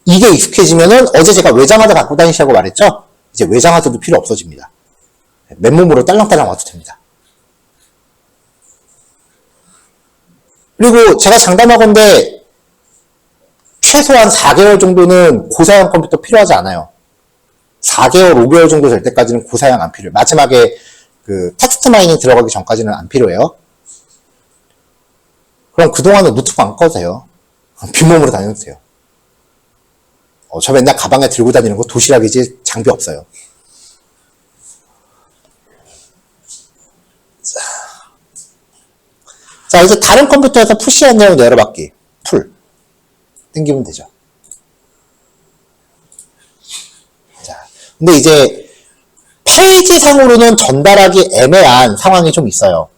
이게 익숙해지면은 어제 제가 외장하드 갖고 다니시라고 말했죠? 이제 외장하드도 필요 없어집니다. 맨몸으로 딸랑딸랑 와도 됩니다. 그리고 제가 장담하건대 최소한 4개월 정도는 고사양 컴퓨터 필요하지 않아요. 4개월, 5개월 정도 될 때까지는 고사양 안 필요해요. 마지막에 그 텍스트 마이닝 들어가기 전까지는 안 필요해요. 그럼 그동안은 노트북 안 꺼도 돼요. 빈몸으로 다녀도 돼요. 저 맨날 가방에 들고 다니는 거 도시락이지 장비 없어요. 자, 이제 다른 컴퓨터에서 푸시한 내용 내려받기. 풀. 땡기면 되죠. 자, 근데 이제 페이지상으로는 전달하기 애매한 상황이 좀 있어요.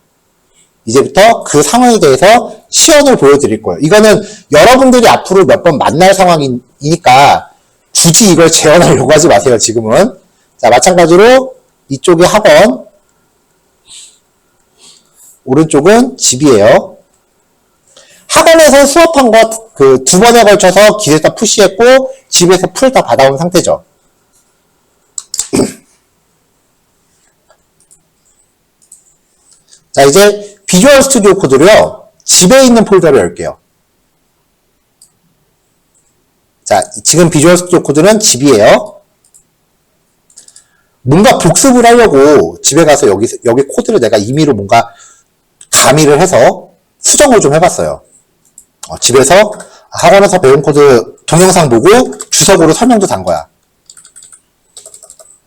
이제부터 그 상황에 대해서 시연을 보여드릴 거예요. 이거는 여러분들이 앞으로 몇 번 만날 상황이니까 굳이 이걸 재현하려고 하지 마세요, 지금은. 자, 마찬가지로 이쪽이 학원, 오른쪽은 집이에요. 학원에서 수업한 거 그 2번에 걸쳐서 기술사 푸시했고 집에서 풀 다 받아온 상태죠. 자, 이제 비주얼 스튜디오 코드로요. 집에 있는 폴더를 열게요. 자, 지금 비주얼 스튜디오 코드는 집이에요. 뭔가 복습을 하려고 집에 가서 여기 코드를 내가 임의로 뭔가 가미를 해서 수정을 좀 해봤어요. 집에서 학원에서 배운 코드 동영상 보고 주석으로 설명도 단 거야.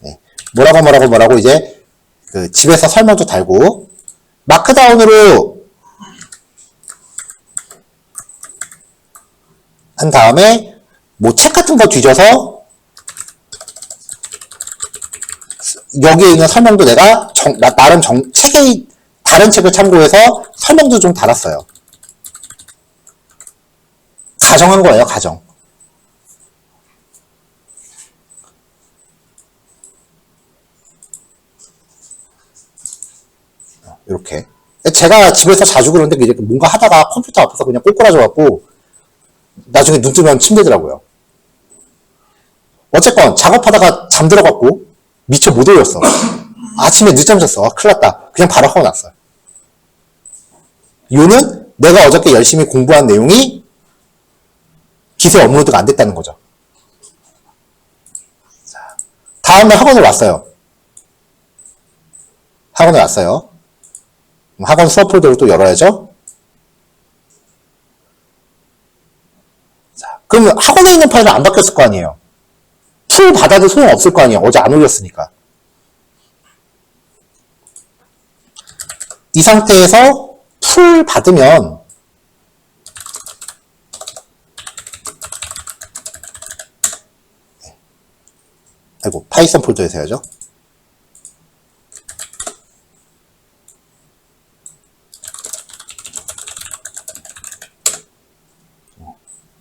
네. 뭐라고 이제 그 집에서 설명도 달고 마크다운으로 한 다음에 뭐 책 같은 거 뒤져서 여기에 있는 설명도 내가 나름 책에 다른 책을 참고해서 설명도 좀 달았어요. 가정한 거예요, 가정. 이렇게. 제가 집에서 자주 그러는데 이제 뭔가 하다가 컴퓨터 앞에서 그냥 꼬꾸라져갖고 나중에 눈 뜨면 침대더라고요. 어쨌건 작업하다가 잠들어갖고 미처 못 올렸어. 아침에 늦잠 잤어. 큰일 났다. 그냥 바로 하고 났어요. 이유는 내가 어저께 열심히 공부한 내용이 기세 업로드가 안 됐다는 거죠. 자, 다음날 학원을 왔어요. 학원 수업 폴더를 또 열어야죠. 자, 그럼 학원에 있는 파일은 안 바뀌었을 거 아니에요. 풀 받아도 소용없을 거 아니에요. 어제 안 올렸으니까. 이 상태에서 풀 받으면 아이고, 파이썬 폴더에서 해야죠.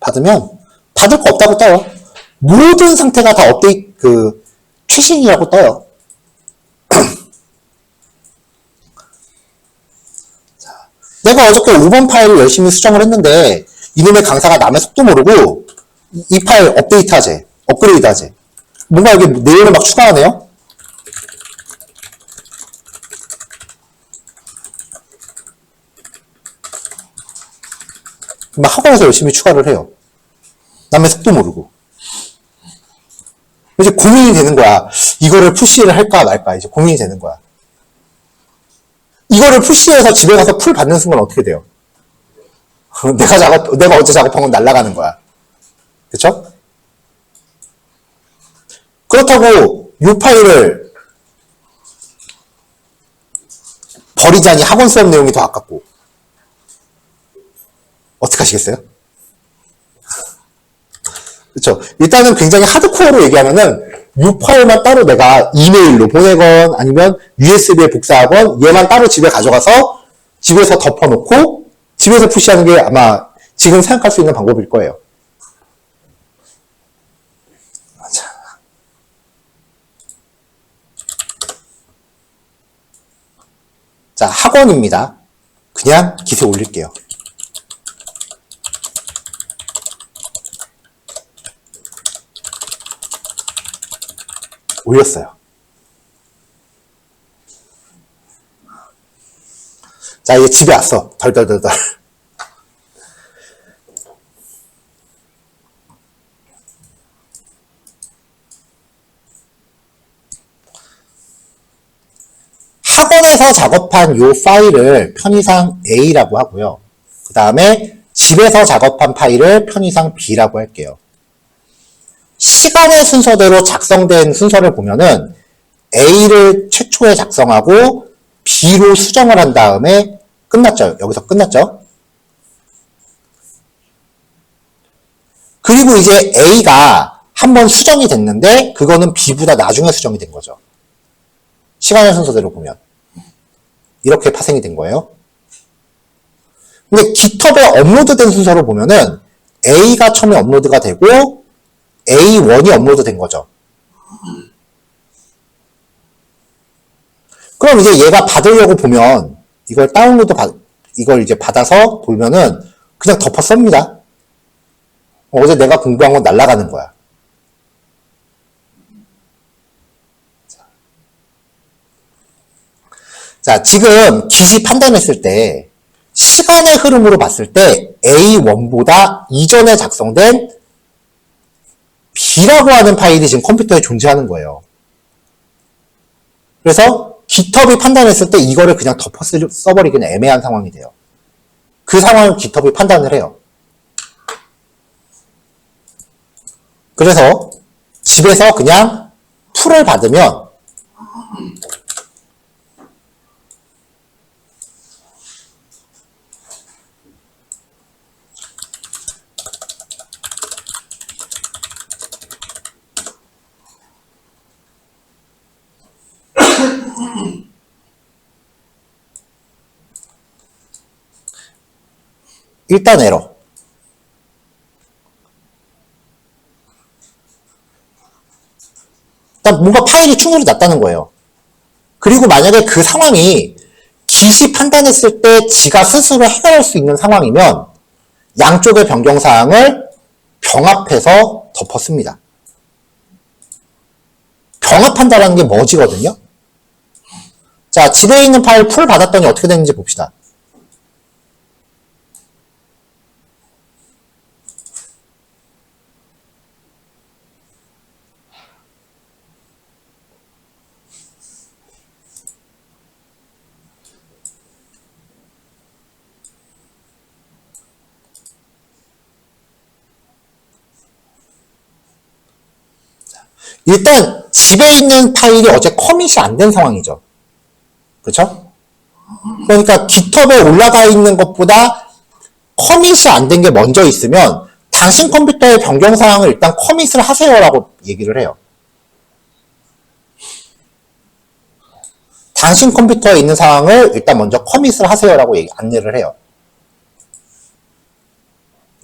받으면 받을 거 없다고 떠요. 모든 상태가 다 최신이라고 떠요. 자, 내가 어저께 5번 파일을 열심히 수정을 했는데 이놈의 강사가 남의 속도 모르고 이 파일 업데이트 하재, 업그레이드 하재. 뭔가 여기 내용을 막 추가하네요. 막 학원에서 열심히 추가를 해요. 남의 속도 모르고. 이제 고민이 되는 거야. 이거를 푸시를 할까 말까 이제 고민이 되는 거야. 이거를 푸시해서 집에 가서 풀 받는 순간 어떻게 돼요? 내가 어제 작업한 건 날아가는 거야. 그쵸? 그렇다고 이 파일을 버리자니 학원 수업 내용이 더 아깝고. 어떻게 하시겠어요? 그쵸? 일단은 굉장히 하드코어로 얘기하면은 이 파일만 따로 내가 이메일로 보내건 아니면 USB에 복사하건 얘만 따로 집에 가져가서 집에서 덮어놓고 집에서 푸시하는 게 아마 지금 생각할 수 있는 방법일 거예요. 자, 학원입니다. 그냥 기세 올릴게요. 올렸어요. 자, 이제 집에 왔어. 덜덜덜덜. 학원에서 작업한 이 파일을 편의상 A라고 하고요. 그 다음에 집에서 작업한 파일을 편의상 B라고 할게요. 시간의 순서대로 작성된 순서를 보면은 A를 최초에 작성하고 B로 수정을 한 다음에 끝났죠. 여기서 끝났죠. 그리고 이제 A가 한번 수정이 됐는데 그거는 B보다 나중에 수정이 된 거죠. 시간의 순서대로 보면. 이렇게 파생이 된 거예요. 근데 GitHub에 업로드된 순서로 보면은 A가 처음에 업로드가 되고 A1이 업로드 된 거죠. 그럼 이제 얘가 받으려고 보면 이걸 이걸 이제 받아서 보면은 그냥 덮어 썹니다. 어제 내가 공부한 건 날아가는 거야. 자, 지금 Git이 판단했을 때 시간의 흐름으로 봤을 때 A1보다 이전에 작성된 B라고 하는 파일이 지금 컴퓨터에 존재하는 거예요. 그래서 GitHub이 판단했을 때 이거를 그냥 덮어 써버리기는 애매한 상황이 돼요. 그 상황을 GitHub이 판단을 해요. 그래서 집에서 그냥 풀을 받으면 일단 에러. 일단 뭔가 파일이 충분히 났다는 거예요. 그리고 만약에 그 상황이 Git이 판단했을 때 지가 스스로 해결할 수 있는 상황이면 양쪽의 변경사항을 병합해서 덮었습니다. 병합한다라는 게 뭐지거든요? 자, 집에 있는 파일 풀 받았더니 어떻게 되는지 봅시다. 일단 집에 있는 파일이 어제 커밋이 안 된 상황이죠. 그렇죠? 그러니까 GitHub에 올라가 있는 것보다 커밋이 안 된 게 먼저 있으면 당신 컴퓨터의 변경사항을 일단 커밋을 하세요라고 얘기를 해요. 당신 컴퓨터에 있는 사항을 일단 먼저 커밋을 하세요라고 안내를 해요.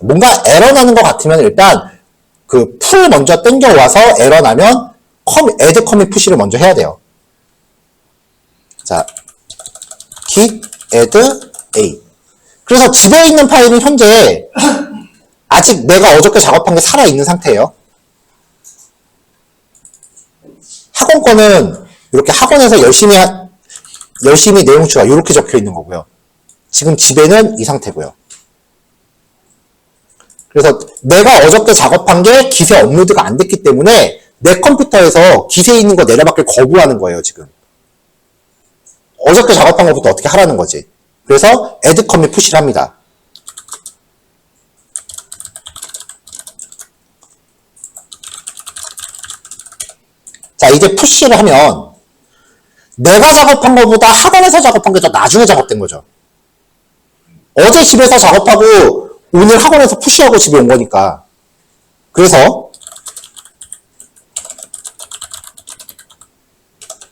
뭔가 에러 나는 것 같으면 일단 그 풀 먼저 땡겨와서 에러 나면 add commit push를 먼저 해야 돼요. 자, git add a. 그래서 집에 있는 파일은 현재 아직 내가 어저께 작업한 게 살아있는 상태예요. 학원 거는 이렇게 학원에서 열심히 내용 추가 이렇게 적혀 있는 거고요. 지금 집에는 이 상태고요. 그래서 내가 어저께 작업한 게 Git에 업로드가 안 됐기 때문에 내 컴퓨터에서 Git에 있는 거 내려받기를 거부하는 거예요, 지금. 어저께 작업한 것부터 어떻게 하라는 거지. 그래서 add commit push를 합니다. 자, 이제 푸시를 하면 내가 작업한 것보다 학원에서 작업한 게 더 나중에 작업된 거죠. 어제 집에서 작업하고 오늘 학원에서 푸시하고 집에 온 거니까. 그래서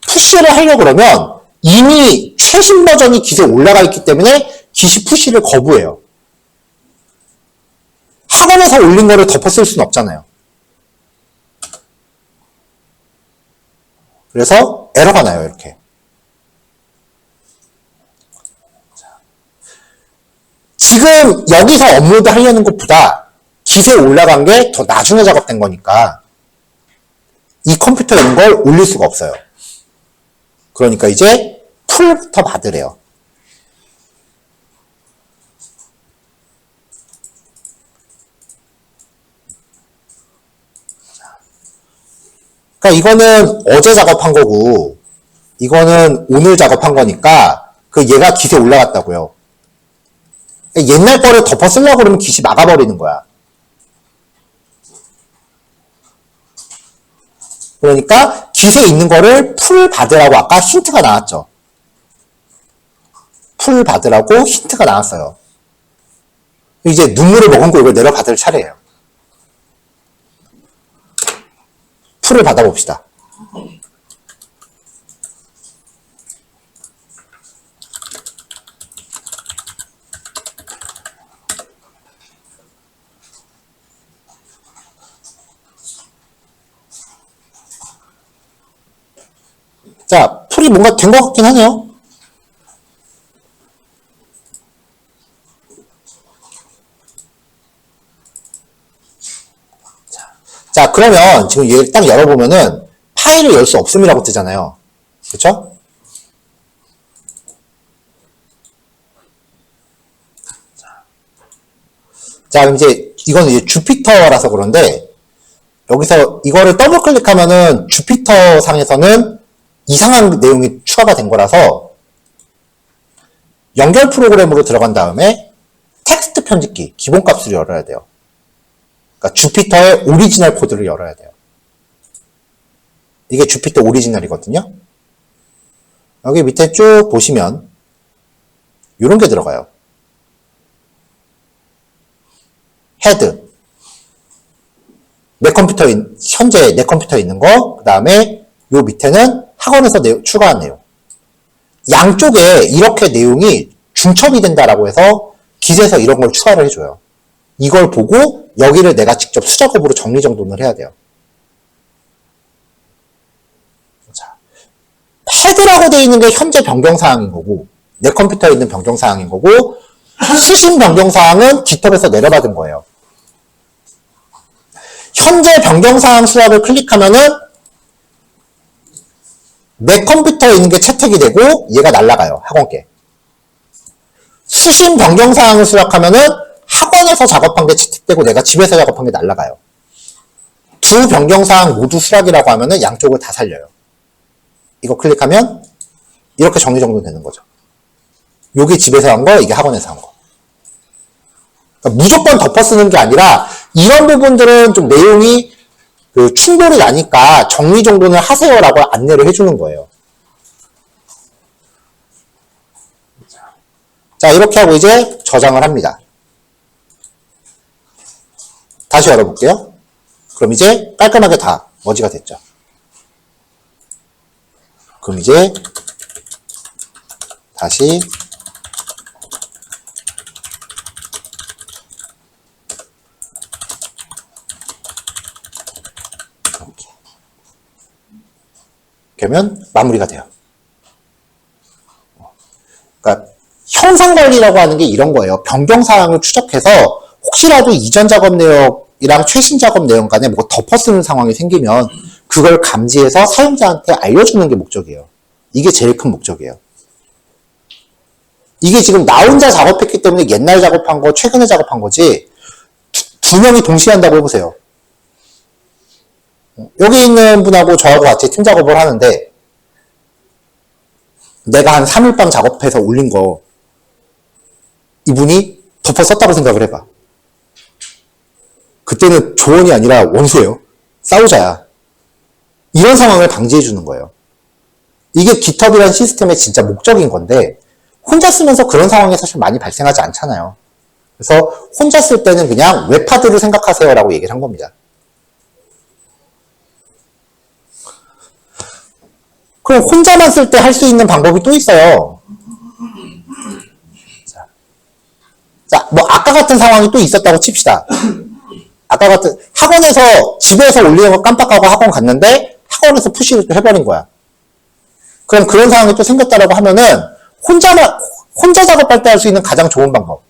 푸시를 하려고 그러면 이미 최신 버전이 Git에 올라가 있기 때문에 Git이 푸시를 거부해요. 학원에서 올린 거를 덮어 쓸 수는 없잖아요. 그래서 에러가 나요, 이렇게. 지금 여기서 업로드 하려는 것보다 Git에 올라간 게 더 나중에 작업된 거니까 이 컴퓨터에 있는 걸 올릴 수가 없어요. 그러니까 이제 풀부터 받으래요. 그러니까 이거는 어제 작업한 거고 이거는 오늘 작업한 거니까 그 얘가 Git에 올라갔다고요. 옛날 거를 덮어 쓰려고 그러면 Git이 막아버리는 거야. 그러니까 깃에 있는 거를 풀 받으라고 아까 힌트가 나왔죠. 풀 받으라고 힌트가 나왔어요. 이제 눈물을 머금고 이걸 내려받을 차례예요. 풀을 받아봅시다. 자, 풀이 뭔가 된 것 같긴 하네요. 자, 그러면 지금 얘를 딱 열어보면은 파일을 열 수 없음이라고 뜨잖아요. 그쵸? 자, 이제 이거는 이제 주피터라서 그런데 여기서 이거를 더블 클릭하면은 주피터 상에서는 이상한 내용이 추가가 된 거라서 연결 프로그램으로 들어간 다음에 텍스트 편집기 기본값을 열어야 돼요. 그러니까 주피터의 오리지널 코드를 열어야 돼요. 이게 주피터 오리지널이거든요. 여기 밑에 쭉 보시면 이런 게 들어가요. 헤드. 내 컴퓨터에, 현재 내 컴퓨터에 있는 거, 그 다음에 요 밑에는 학원에서 추가한 내용. 양쪽에 이렇게 내용이 중첩이 된다라고 해서 깃에서 이런 걸 추가를 해줘요. 이걸 보고 여기를 내가 직접 수작업으로 정리정돈을 해야 돼요. 자, 헤드라고 되어 있는 게 현재 변경사항인 거고 내 컴퓨터에 있는 변경사항인 거고 수신 변경사항은 깃허브에서 내려받은 거예요. 현재 변경사항 수락을 클릭하면은 내 컴퓨터에 있는 게 채택이 되고 얘가 날아가요. 학원께. 수신 변경사항을 수락하면은 학원에서 작업한 게 채택되고 내가 집에서 작업한 게 날아가요. 두 변경사항 모두 수락이라고 하면은 양쪽을 다 살려요. 이거 클릭하면 이렇게 정리정돈 되는 거죠. 요게 집에서 한 거, 이게 학원에서 한 거. 그러니까 무조건 덮어 쓰는 게 아니라 이런 부분들은 좀 내용이 충돌이 나니까 정리정돈을 하세요라고 안내를 해주는 거예요. 자, 이렇게 하고 이제 저장을 합니다. 다시 열어볼게요. 그럼 이제 깔끔하게 다 머지가 됐죠. 그럼 이제 다시 이렇게 하면 마무리가 돼요. 그러니까 형상관리라고 하는 게 이런 거예요. 변경사항을 추적해서 혹시라도 이전 작업 내역이랑 최신 작업 내용 간에 뭐 덮어쓰는 상황이 생기면 그걸 감지해서 사용자한테 알려주는 게 목적이에요. 이게 제일 큰 목적이에요. 이게 지금 나 혼자 작업했기 때문에 옛날 작업한 거, 최근에 작업한 거지 두 명이 동시에 한다고 해보세요. 여기 있는 분하고 저하고 같이 팀 작업을 하는데 내가 한 3일 밤 작업해서 올린 거 이분이 덮어 썼다고 생각을 해봐. 그때는 조언이 아니라 원수예요. 싸우자야. 이런 상황을 방지해 주는 거예요. 이게 깃허브라는 시스템의 진짜 목적인 건데 혼자 쓰면서 그런 상황이 사실 많이 발생하지 않잖아요. 그래서 혼자 쓸 때는 그냥 웹하드를 생각하세요 라고 얘기를 한 겁니다. 그럼 혼자만 쓸 때 할 수 있는 방법이 또 있어요. 자, 뭐 아까 같은 상황이 또 있었다고 칩시다. 아까 같은 학원에서 집에서 올리는 거 깜빡하고 학원 갔는데 학원에서 푸시를 또 해버린 거야. 그럼 그런 상황이 또 생겼다라고 하면은 혼자 작업할 때 할 수 있는 가장 좋은 방법.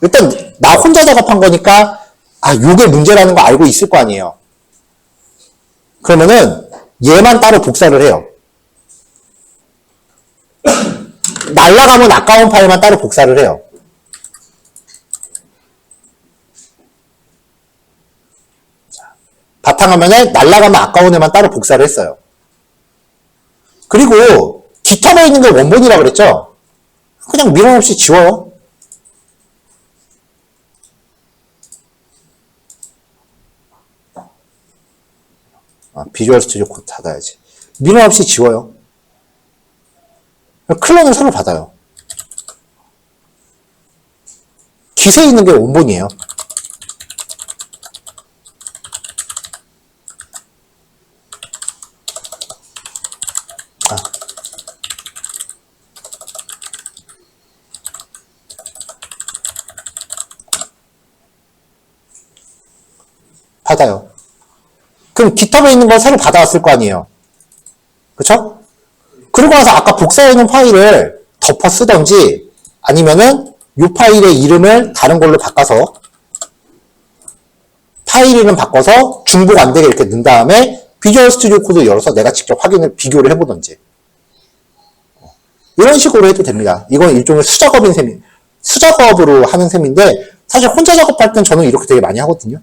일단 나 혼자 작업한 거니까 요게 문제라는 거 알고 있을 거 아니에요. 그러면은 얘만 따로 복사를 해요. 날라가면 아까운 파일만 따로 복사를 해요. 바탕화면에 날라가면 아까운 애만 따로 복사를 했어요. 그리고 깃허브에 있는 게 원본이라고 그랬죠? 그냥 미련 없이 지워요. 비주얼 스튜디오 코드 닫아야지. 민원 없이 지워요. 클론을 새로 받아요. 깃에 있는 게 원본이에요. 받아요. 그럼 깃허브에 있는 걸 새로 받아왔을 거 아니에요. 그쵸? 그리고 나서 아까 복사해놓은 파일을 덮어 쓰던지 아니면은 이 파일의 이름을 다른 걸로 바꿔서 파일 이름 바꿔서 중복 안 되게 이렇게 넣은 다음에 비주얼 스튜디오 코드 열어서 내가 직접 확인을 비교를 해보던지 이런 식으로 해도 됩니다. 이건 일종의 수작업인 셈이 수작업으로 하는 셈인데 사실 혼자 작업할 땐 저는 이렇게 되게 많이 하거든요.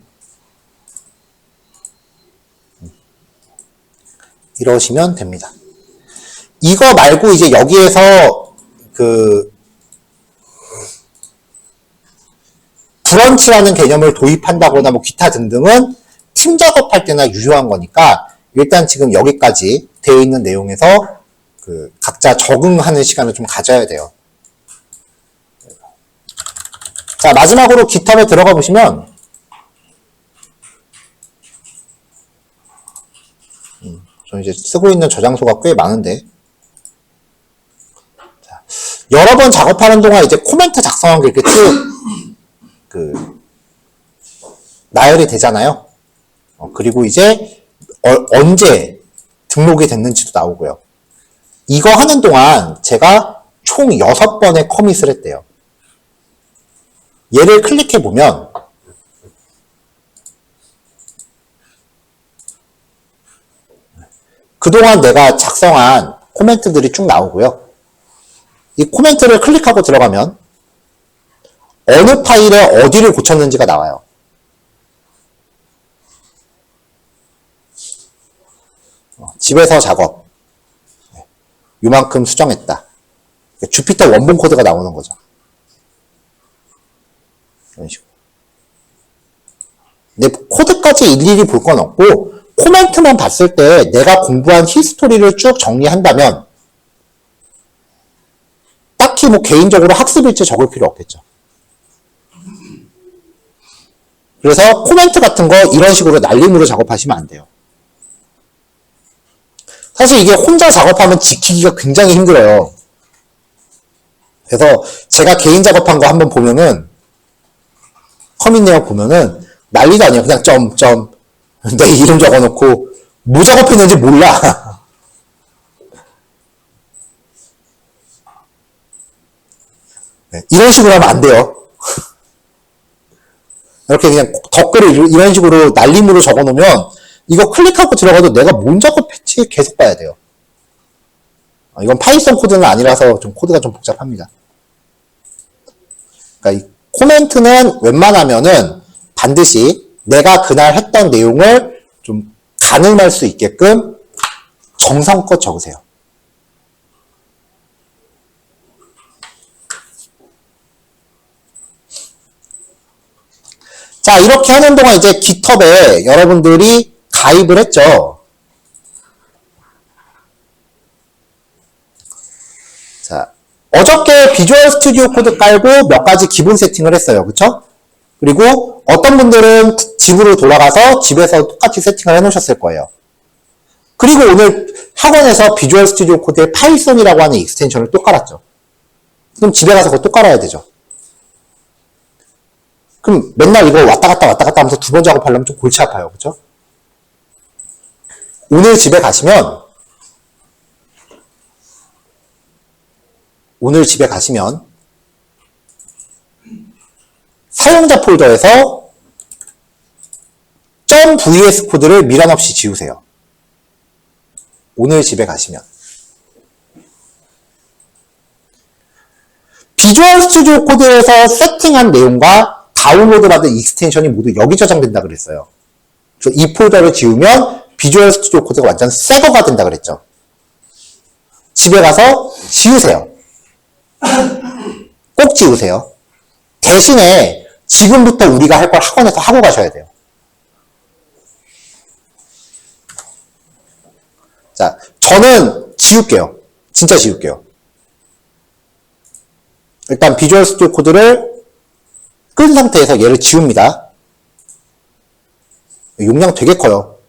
이러시면 됩니다. 이거 말고 이제 여기에서 브런치라는 개념을 도입한다거나 뭐 기타 등등은 팀 작업할 때나 유효한 거니까 일단 지금 여기까지 되어 있는 내용에서 각자 적응하는 시간을 좀 가져야 돼요. 자, 마지막으로 깃허브에 들어가 보시면 저는 이제 쓰고 있는 저장소가 꽤 많은데 자, 여러 번 작업하는 동안 이제 코멘트 작성한 게 이렇게 쭉 나열이 되잖아요. 그리고 이제 언제 등록이 됐는지도 나오고요. 이거 하는 동안 제가 총 6번의 커밋을 했대요. 얘를 클릭해 보면 그동안 내가 작성한 코멘트들이 쭉 나오고요. 이 코멘트를 클릭하고 들어가면 어느 파일에 어디를 고쳤는지가 나와요. 집에서 작업. 요만큼 수정했다. 주피터 원본 코드가 나오는 거죠. 이런 식으로. 근데 코드까지 일일이 볼 건 없고 코멘트만 봤을 때 내가 공부한 히스토리를 쭉 정리한다면 딱히 뭐 개인적으로 학습일지 적을 필요 없겠죠. 그래서 코멘트 같은 거 이런 식으로 날림으로 작업하시면 안 돼요. 사실 이게 혼자 작업하면 지키기가 굉장히 힘들어요. 그래서 제가 개인 작업한 거 한번 보면은 커밋 내용 보면은 난리도 아니에요. 그냥 점점 내 이름 적어놓고 뭐 작업했는지 몰라. 네, 이런 식으로 하면 안 돼요. 이렇게 그냥 덧글을 이런 식으로 날림으로 적어놓으면 이거 클릭하고 들어가도 내가 뭔 작업했지 계속 봐야 돼요. 이건 파이썬 코드는 아니라서 좀 코드가 좀 복잡합니다. 그러니까 이 코멘트는 웬만하면은 반드시 내가 그날 했던 내용을 좀 가늠할 수 있게끔 정성껏 적으세요. 자, 이렇게 하는 동안 이제 깃허브에 여러분들이 가입을 했죠. 자, 어저께 비주얼 스튜디오 코드 깔고 몇 가지 기본 세팅을 했어요. 그쵸? 그리고 어떤 분들은 집으로 돌아가서 집에서 똑같이 세팅을 해놓으셨을 거예요. 그리고 오늘 학원에서 비주얼 스튜디오 코드에 파이썬이라고 하는 익스텐션을 또 깔았죠. 그럼 집에 가서 그거 또 깔아야 되죠. 그럼 맨날 이거 왔다 갔다 하면서 두 번 작업하려면 좀 골치 아파요. 그쵸? 오늘 집에 가시면 사용자 폴더에서 .vs 코드를 미련 없이 지우세요. 오늘 집에 가시면 비주얼 스튜디오 코드에서 세팅한 내용과 다운로드 받은 익스텐션이 모두 여기 저장된다 그랬어요. 이 폴더를 지우면 비주얼 스튜디오 코드가 완전 새거가 된다 그랬죠. 집에 가서 지우세요. 꼭 지우세요. 대신에 지금부터 우리가 할 걸 학원에서 하고 가셔야 돼요. 자, 저는 지울게요. 진짜 지울게요. 일단 비주얼 스튜디오 코드를 끈 상태에서 얘를 지웁니다. 용량 되게 커요.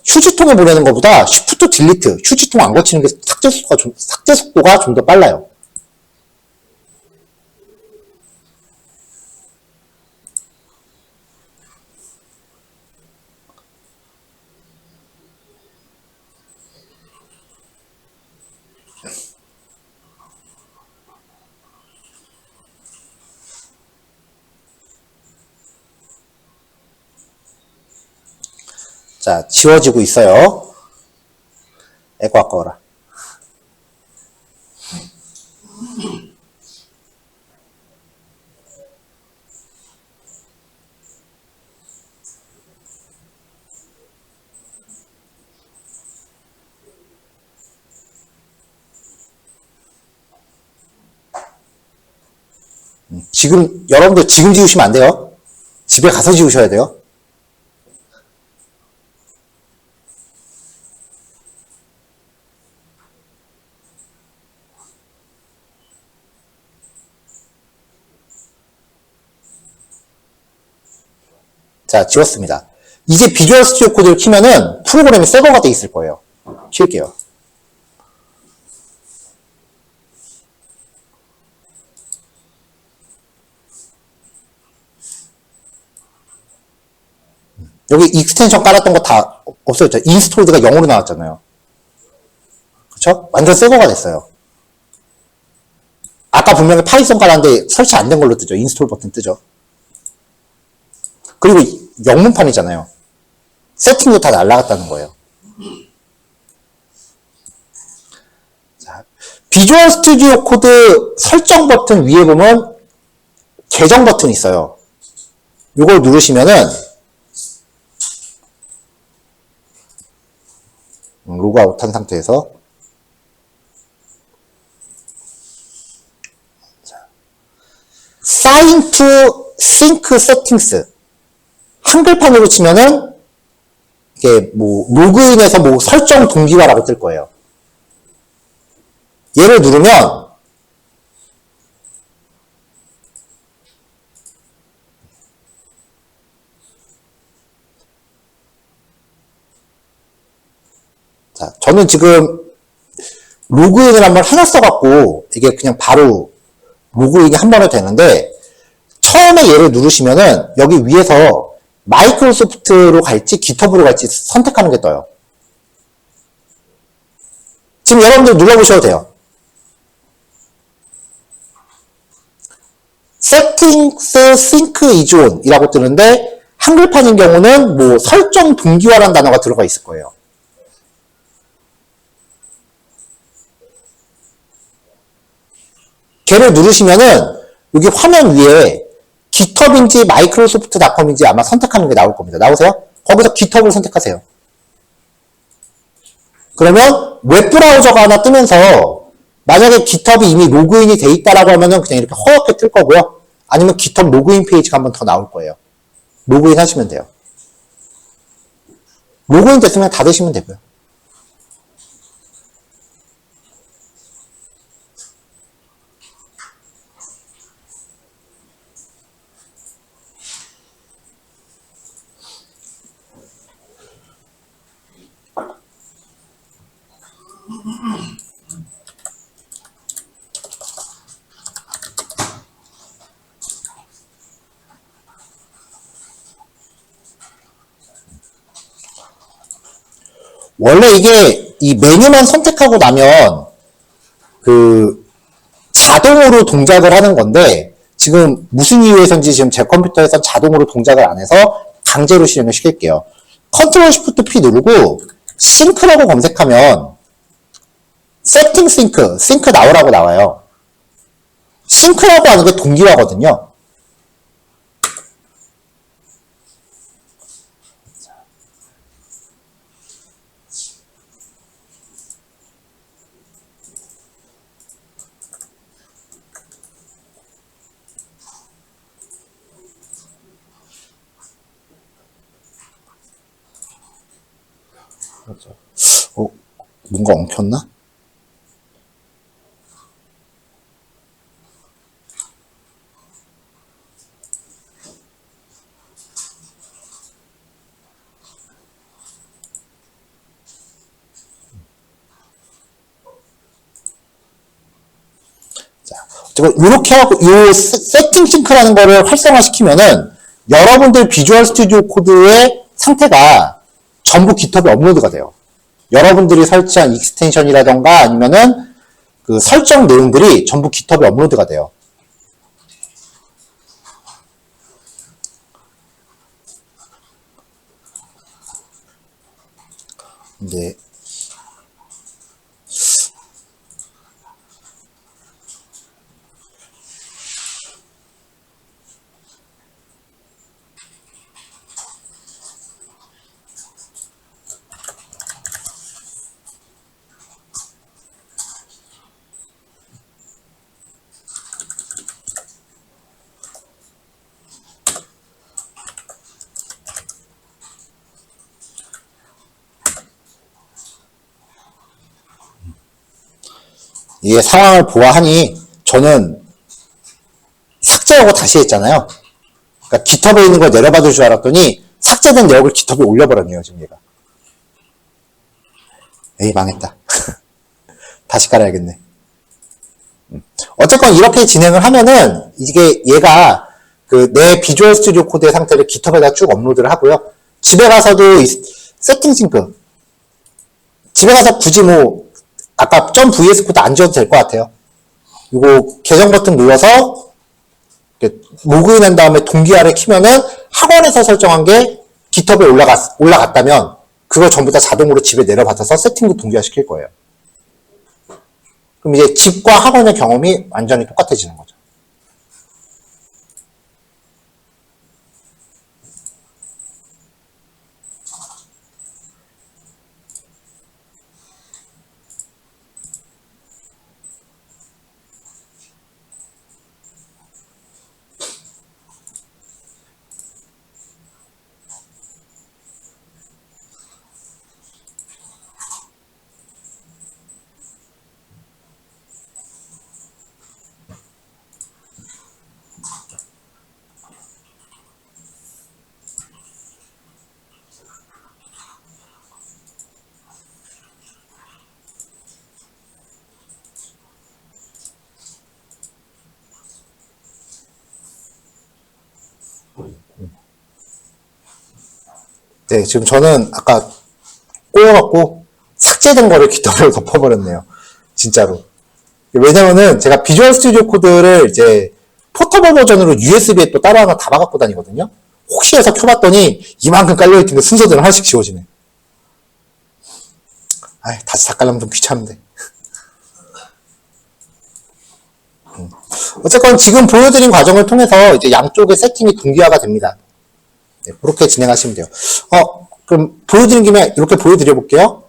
휴지통에 보내는 것보다 Shift 딜리트, 휴지통 안 거치는 게 삭제 속도가 좀 더 빨라요. 자, 지워지고 있어요. 에고 아까워라. 지금, 여러분들 지금 지우시면 안 돼요. 집에 가서 지우셔야 돼요. 자, 지웠습니다. 이제 비주얼 스튜디오 코드를 키면은 프로그램이 새거가 돼 있을 거예요. 킬게요. 여기 익스텐션 깔았던 거 다 없어졌죠. 인스톨드가 0으로 나왔잖아요. 그쵸? 완전 새거가 됐어요. 아까 분명히 파이썬 깔았는데 설치 안 된 걸로 뜨죠. 인스톨 버튼 뜨죠. 그리고 영문판이잖아요. 세팅도 다 날라갔다는 거예요. 자, 비주얼 스튜디오 코드 설정 버튼 위에 보면 계정 버튼이 있어요. 이걸 누르시면은 로그아웃 한 상태에서 Sign to Sync Settings 한글판으로 치면은 이게 뭐 로그인해서 뭐 설정 동기화라고 뜰 거예요. 얘를 누르면 자, 저는 지금 로그인을 한번 해놨어갖고 이게 그냥 바로 로그인이 한 번에 되는데 처음에 얘를 누르시면은 여기 위에서 마이크로소프트로 갈지 깃허브로 갈지 선택하는 게 떠요. 지금 여러분들 눌러보셔도 돼요. Settings Sync is on 이라고 뜨는데 한글판인 경우는 뭐 설정 동기화라는 단어가 들어가 있을 거예요. 걔를 누르시면은 여기 화면 위에 깃허브인지 마이크로소프트닷컴인지 아마 선택하는 게 나올 겁니다. 나오세요? 거기서 깃허브를 선택하세요. 그러면 웹브라우저가 하나 뜨면서 만약에 깃허브 이미 로그인이 돼 있다라고 하면은 그냥 이렇게 허옇게 뜰 거고요. 아니면 깃허브 로그인 페이지가 한 번 더 나올 거예요. 로그인 하시면 돼요. 로그인 됐으면 다 되시면 되고요. 원래 이게 이 메뉴만 선택하고 나면 그 자동으로 동작을 하는 건데 지금 무슨 이유에서인지 지금 제 컴퓨터에서 자동으로 동작을 안 해서 강제로 실행을 시킬게요. 컨트롤 쉬프트 P 누르고 싱크라고 검색하면 세팅 싱크 나오라고 나와요. 싱크라고 하는 게 동기화거든요. 어, 뭔가 엉켰나? 이렇게 하고 이 세팅 싱크라는 거를 활성화시키면은 여러분들 비주얼 스튜디오 코드의 상태가 전부 깃허브에 업로드가 돼요. 여러분들이 설치한 익스텐션이라던가 아니면은 그 설정 내용들이 전부 깃허브에 업로드가 돼요. 이제 이게 상황을 보아하니 저는 삭제하고 다시 했잖아요. 그러니까 깃허브에 있는 걸 내려받을 줄 알았더니 삭제된 내역을 깃허브에 올려버렸네요, 지금 얘가. 에이, 망했다. 다시 깔아야겠네. 어쨌건 이렇게 진행을 하면은 이게 얘가 그 내 비주얼 스튜디오 코드의 상태를 깃허브에다 쭉 업로드를 하고요. 집에 가서도 세팅 싱크. 집에 가서 굳이 뭐 아까 .vs 코드 안 지워도 될 것 같아요. 이거 계정 버튼 눌러서 로그인한 다음에 동기화를 키면은 학원에서 설정한 게 깃허브에 올라갔다면 그걸 전부 다 자동으로 집에 내려받아서 세팅도 동기화 시킬 거예요. 그럼 이제 집과 학원의 경험이 완전히 똑같아지는 거죠. 네, 지금 저는 아까 꼬여갖고 삭제된 거를 깃허브로 덮어버렸네요. 진짜로. 왜냐면은 제가 비주얼 스튜디오 코드를 이제 포터블 버전으로 USB에 또 따로 하나 다 박아갖고 다니거든요. 혹시 해서 켜봤더니 이만큼 깔려있는데 순서대로 하나씩 지워지네. 아이, 다시 다 깔려면 좀 귀찮은데. 어쨌건 지금 보여드린 과정을 통해서 이제 양쪽의 세팅이 동기화가 됩니다. 네, 그렇게 진행하시면 돼요. 그럼 보여드린 김에 이렇게 보여드려 볼게요.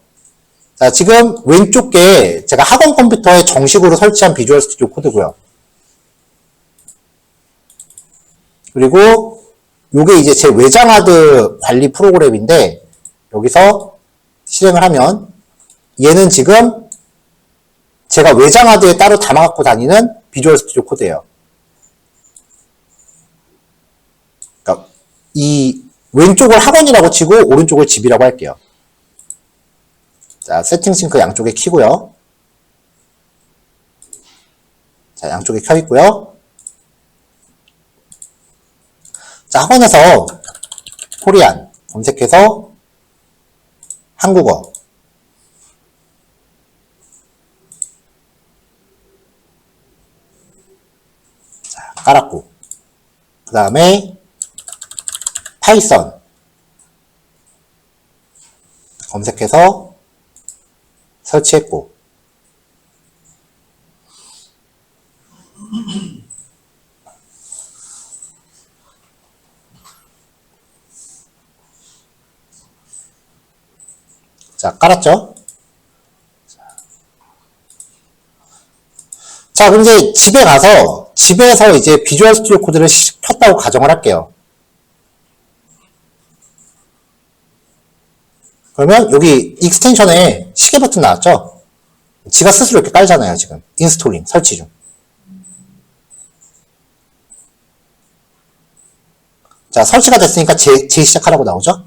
자, 지금 왼쪽 게 제가 학원 컴퓨터에 정식으로 설치한 비주얼 스튜디오 코드고요. 그리고 요게 이제 제 외장하드 관리 프로그램인데 여기서 실행을 하면 얘는 지금 제가 외장하드에 따로 담아갖고 다니는 비주얼 스튜디오 코드예요. 그러니까 이 왼쪽을 학원이라고 치고 오른쪽을 집이라고 할게요. 자, 세팅 싱크 양쪽에 키고요. 자, 양쪽에 켜 있고요. 자, 학원에서 코리안 검색해서 한국어. 자, 깔았고. 그 다음에 파이썬 검색해서 설치했고, 자, 깔았죠? 자, 그럼 이제 집에서 이제 비주얼 스튜디오 코드를 켰다고 가정을 할게요. 그러면 여기 익스텐션에 시계 버튼 나왔죠? 지가 스스로 이렇게 깔잖아요, 지금. 인스톨링, 설치 중. 자, 설치가 됐으니까 재시작하라고 나오죠?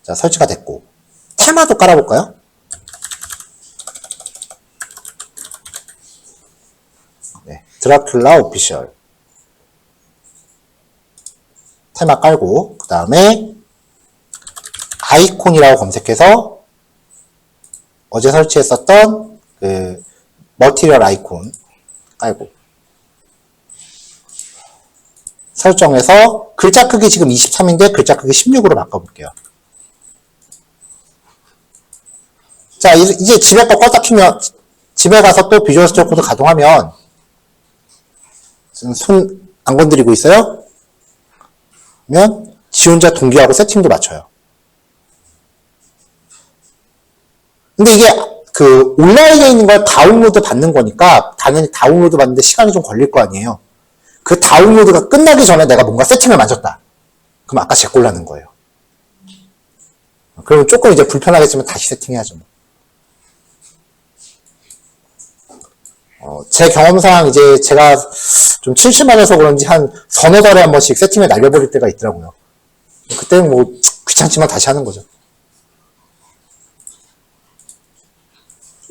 자, 설치가 됐고. 테마도 깔아볼까요? 네, 드라큘라 오피셜. 테마 깔고, 그 다음에 아이콘이라고 검색해서 어제 설치했었던 그 머티리얼 아이콘 깔고 설정해서 글자 크기 지금 23인데 글자 크기 16으로 바꿔볼게요. 자, 이제 집에 거 껐다 키면 집에 가서 또 비주얼 스토어 코드 가동하면 지금 손 안 건드리고 있어요? 그러면 지 혼자 동기화하고 세팅도 맞춰요. 근데 이게 그 온라인에 있는 걸 다운로드 받는 거니까 당연히 다운로드 받는데 시간이 좀 걸릴 거 아니에요. 그 다운로드가 끝나기 전에 내가 뭔가 세팅을 맞췄다. 그럼 아까 제 꼴 나는 거예요. 그러면 조금 이제 불편하겠지만 다시 세팅해야죠. 제 경험상 이제 제가 좀 침침해서 그런지 한 서너 달에 한 번씩 세팅을 날려버릴 때가 있더라고요. 그때는 뭐 귀찮지만 다시 하는 거죠.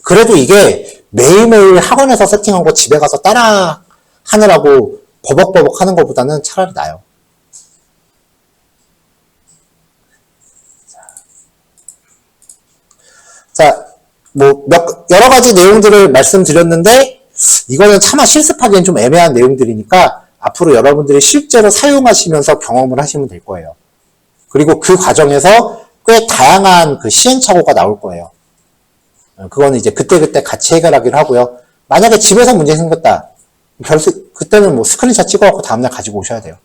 그래도 이게 매일매일 학원에서 세팅한 거 집에 가서 따라 하느라고 버벅버벅 하는 것보다는 차라리 나아요. 자, 뭐 여러 가지 내용들을 말씀드렸는데 이거는 차마 실습하기엔 좀 애매한 내용들이니까 앞으로 여러분들이 실제로 사용하시면서 경험을 하시면 될 거예요. 그리고 그 과정에서 꽤 다양한 그 시행착오가 나올 거예요. 그거는 이제 그때그때 같이 해결하기로 하고요. 만약에 집에서 문제 생겼다. 그때는 뭐 스크린샷 찍어갖고 다음날 가지고 오셔야 돼요.